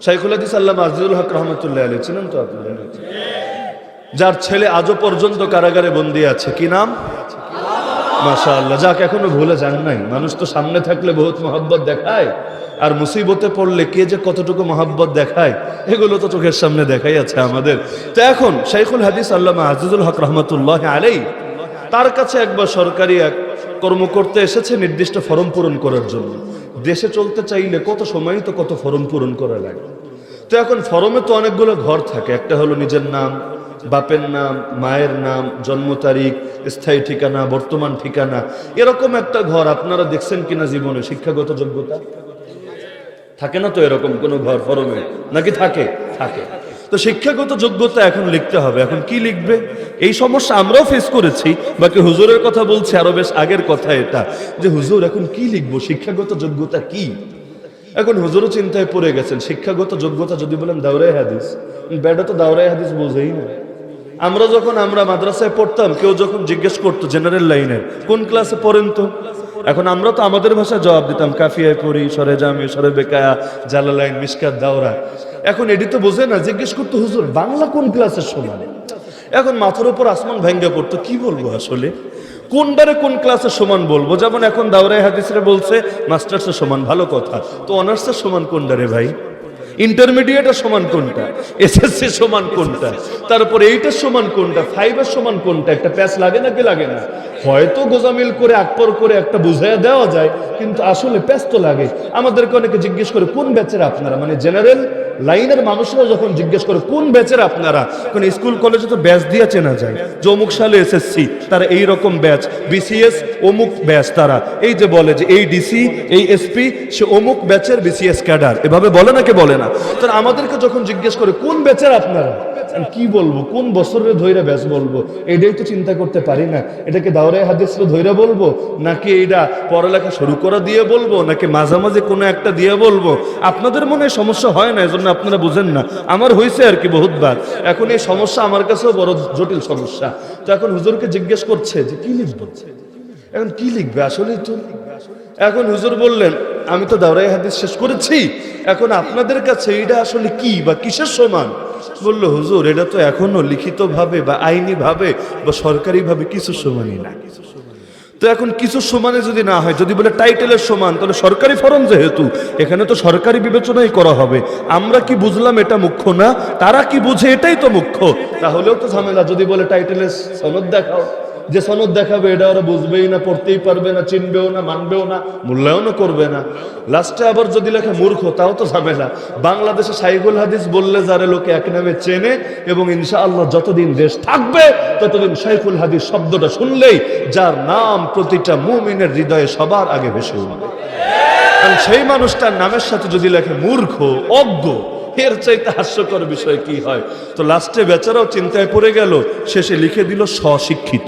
A: শাইখুল হাদিস আল্লামা আজিজুল হক রহমতুল্লাহ আলাইহি ছিলেন তো আপনারা, যার ছেলে আজও পর্যন্ত কারাগারে বন্দী আছে। কি নাম? মাশাআল্লাহ, যাক এখনো ভুলে যান নাই। মানুষ তো সামনে থাকলে বহুত মহব্বত দেখায়, আর মুসিবতে পড়লে কে যে কতটুকু মহব্বত দেখায় এগুলো তো চোখের সামনে দেখাই আছে আমাদের। তো এখন শাইখুল হাদিস আল্লামা আজিজুল হক রহমতুল্লাহ আলাইহি, তার কাছে একবার সরকারি এক কর্ম করতে এসেছে নির্দিষ্ট ফরম পূরণ করার জন্য। দেশে চলতে চাইলে কত সময় তো কত ফরম পূরণ করা লাগে। তো এখন ফরমে তো অনেকগুলো ঘর থাকে, একটা হলো নিজের নাম, বাপের নাম, মায়ের নাম, জন্ম তারিখ, স্থায়ী ঠিকানা, বর্তমান ঠিকানা, এরকম একটা ঘর আপনারা দেখছেন কিনা জীবনে? শিক্ষাগত যোগ্যতা থাকে না তো এরকম কোন ঘর ফরমে, নাকি থাকে? থাকে। তো শিক্ষাগত যোগ্যতা এখন লিখতে হবে। এখন কি লিখবে? এই সমস্যা আমরাও ফেস করেছি, বাকি হুজুরের কথা বলছি আরো বেশ আগের কথা এটা, যে হুজুর এখন কি লিখবো, শিক্ষাগত যোগ্যতা কি? এখন হুজুরও চিন্তায় পড়ে গেছেন। শিক্ষাগত যোগ্যতা যদি বলেন দাওরায়ে হাদিস, বেটা তো দাওরায়ে হাদিস বোঝেই না। আমরা মাদ্রাসায় পড়তাম, কেউ যখন জিজ্ঞেস করতো জেনারেল লাইনের কোন ক্লাসে পড়েন তো, এখন আমরা তো আমাদের ভাষায় জবাব দিতাম কাফিয়ায় পড়ি, সরে জামি, সরে বেকায়া, জালালাইন, মিশকাত, দাওরা। এখন এটি তো বোঝে না, জিজ্ঞেস করতো হুজুর বাংলা কোন ক্লাসের সমান। এখন মাথার উপর আসমান ভেঙ্গে পড়তো, কি বলবো আসলে, কোনবারে কোন ক্লাসের সমান বলবো। যেমন এখন দাওরায়ে হাদিসে বলছে মাস্টার্সের সমান, ভালো কথা, তো অনার্সের সমান কোনটারে ভাই? ইন্টারমিডিয়েটের সমান কোনটা? এসএসসি সমান কোনটা? তারপরে এইটার সমান কোনটা? 5 এর সমান কোনটা? একটা প্যাচ লাগে নাকি লাগে না? হয়তো গোজামিল করে আকবর করে একটা বুঝাইয়া দেওয়া যায়, কিন্তু আসলে প্যাচ তো লাগে। আমাদেরকে অনেকে জিজ্ঞেস করে কোন ব্যাচের আপনারা, মানে জেনারেল লাইনের মানুষরা যখন জিজ্ঞেস করে কোন ব্যাচের আপনারা, কারণ স্কুল কলেজে তো ব্যাচ দিয়ে চেনা যায় যে অমুক সালে এসএসসি তারা এই রকম ব্যাচ, বিসিএস অমুক ব্যাচ, তারা এই যে বলে যে এই ডিসি, এই এসপি সে অমুক ব্যাচের বিসিএস ক্যাডার, এভাবে বলে নাকি বলে না? তাহলে আমাদেরকে যখন জিজ্ঞেস করে কোন ব্যাচের আপনারা, কি বলবো, কোন বছরের ধৈরা ব্যাচ বলবো, এটাই তো চিন্তা করতে পারি না। এটাকে দাওরায়ে হাদিস ধৈরা বলবো, নাকি এটা পড়ালেখা শুরু করা দিয়ে বলবো, নাকি মাঝামাঝি কোনো একটা দিয়ে বলবো? আপনাদের মনে সমস্যা হয় না, এজন্য আপনারা বুঝেন না, আমার হয়েছে আর কি বহুতবার। এখন এই সমস্যা আমার কাছেও বড় জটিল সমস্যা। তো এখন হুজুরকে জিজ্ঞেস করছে যে কি লিখবো, এখন কি লিখবে আসলেই তো। এখন হুজুর বললেন আমি তো দাওরায়ে হাদিস শেষ করেছি, এখন আপনাদের কাছে এটা আসলে কি বা কিসের সমান? বলল হুজুর এটা তো এখনো লিখিত ভাবে বা আইনি ভাবে বা সরকারি ভাবে কিছু সমানই না। তো এখন কিছু সমানে যদি না হয়, যদি বলে টাইটেলের সমান, তাহলে সরকারি ফরম যেহেতু, এখানে তো সরকারি বিবেচনাই করা হবে। আমরা কি বুঝলাম এটা মুখ্য না, তারা কি বুঝে এটাই তো মুখ্য। তাহলেও তো ঝামেলা। যদি বলে টাইটেলের সনদ দেখাও, যে সনদ দেখাবে এটা ওরা বুঝবেই না, পড়তেই পারবে না, চিনবেও না, মানবেও না, মূল্যায়নও করবে না। লাস্টে আবার যদি লেখে মূর্খ, তাও তো ঝামেলা। বাংলাদেশে শাইখুল হাদিস বললে যারা লোকে এক নামে চেনে, এবং ইনশাআল্লাহ যতদিন দেশ থাকবে ততদিন শাইখুল হাদিস শব্দটা শুনলেই যার নাম প্রতিটা মুমিনের হৃদয়ে সবার আগে ভেসে উঠবে। কারণ সেই মানুষটার নামের সাথে যদি লেখে মূর্খ, অজ্ঞ, এর চাইতে হাস্যকর বিষয় কি হয়? তো লাস্টে বেচারাও চিন্তায় পড়ে গেল, শেষে লিখে দিল স্বশিক্ষিত।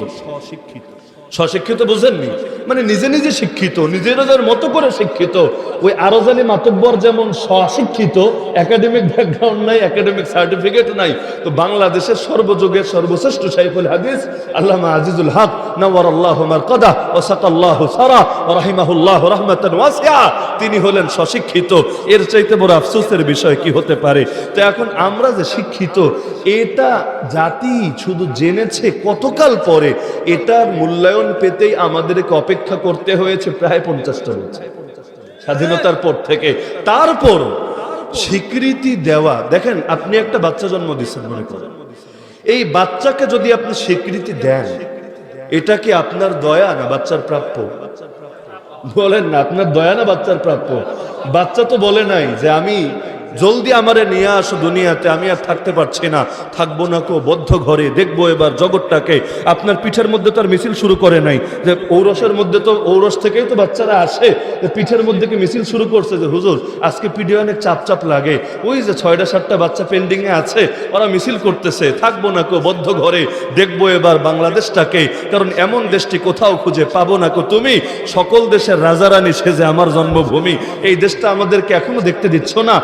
A: স্বশিক্ষিত বুঝেননি? মানে নিজে নিজে শিক্ষিত, নিজের মতো করে শিক্ষিত। ওই আরজালি মাতব্বর যেমন স্বশিক্ষিত, একাডেমিক ব্যাকগ্রাউন্ড নাই, একাডেমিক সার্টিফিকেট নাই, তো বাংলাদেশের সর্বযুগের সর্বশ্রেষ্ঠ শাইখুল হাদিস আল্লামা আজিজুল হক নাওয়ারাল্লাহু মারকাদা ওয়া সাকাল্লাহু সারা ওয়া রাহিমাহুল্লাহু রাহমাতান ওয়াসিআ, তিনি হলেন স্বশিক্ষিত। এর চাইতে বড় আফসোসের বিষয় কি হতে পারে? তো এখন আমরা যে শিক্ষিত, এটা জাতি শুধু জেনেছে কতকাল পরে, এটার মূল্যায়ন পেতেই আমাদেরকে অপেক্ষা করতে হয়েছে প্রায় 50টা বছর স্বাধীনতার পর থেকে। তারপর স্বীকৃতি দেওয়া, দেখেন আপনি একটা বাচ্চা জন্ম দিচ্ছেন, মনে করেন এই বাচ্চাকে যদি আপনি স্বীকৃতি দেন, এটা কি আপনার দয়া না বাচ্চার প্রাপ্য? বলেন না, আপনার দয়া না বাচ্চার প্রাপ্য? বাচ্চা তো বলে নাই যে আমি জলদি আমারে নিয়ে আসো দুনিয়াতে, আমি আর থাকতে পারছি না, থাকবো না কো বদ্ধ ঘরে, দেখবো এবার জগৎটাকে। আপনার পিঠের মধ্যে তো আর মিছিল শুরু করে নাই যে ঔরসের মধ্যে, তো ঔরস থেকেই তো বাচ্চারা আসে, পিঠের মধ্যে কি মিছিল শুরু করছে যে হুজুর আজকে পিঠে অনেক চাপ চাপ লাগে, ওই যে 6টা 7টা বাচ্চা পেন্ডিং এ আছে, ওরা মিছিল করতেছে, থাকবো না কো বদ্ধ ঘরে, দেখবো এবার বাংলাদেশটাকে, কারণ এমন দেশটি কোথাও খুঁজে পাবো না কো তুমি, সকল দেশের রাজারানী সেজে আমার জন্মভূমি, এই দেশটা আমাদেরকে এখনো দেখতে দিচ্ছ না,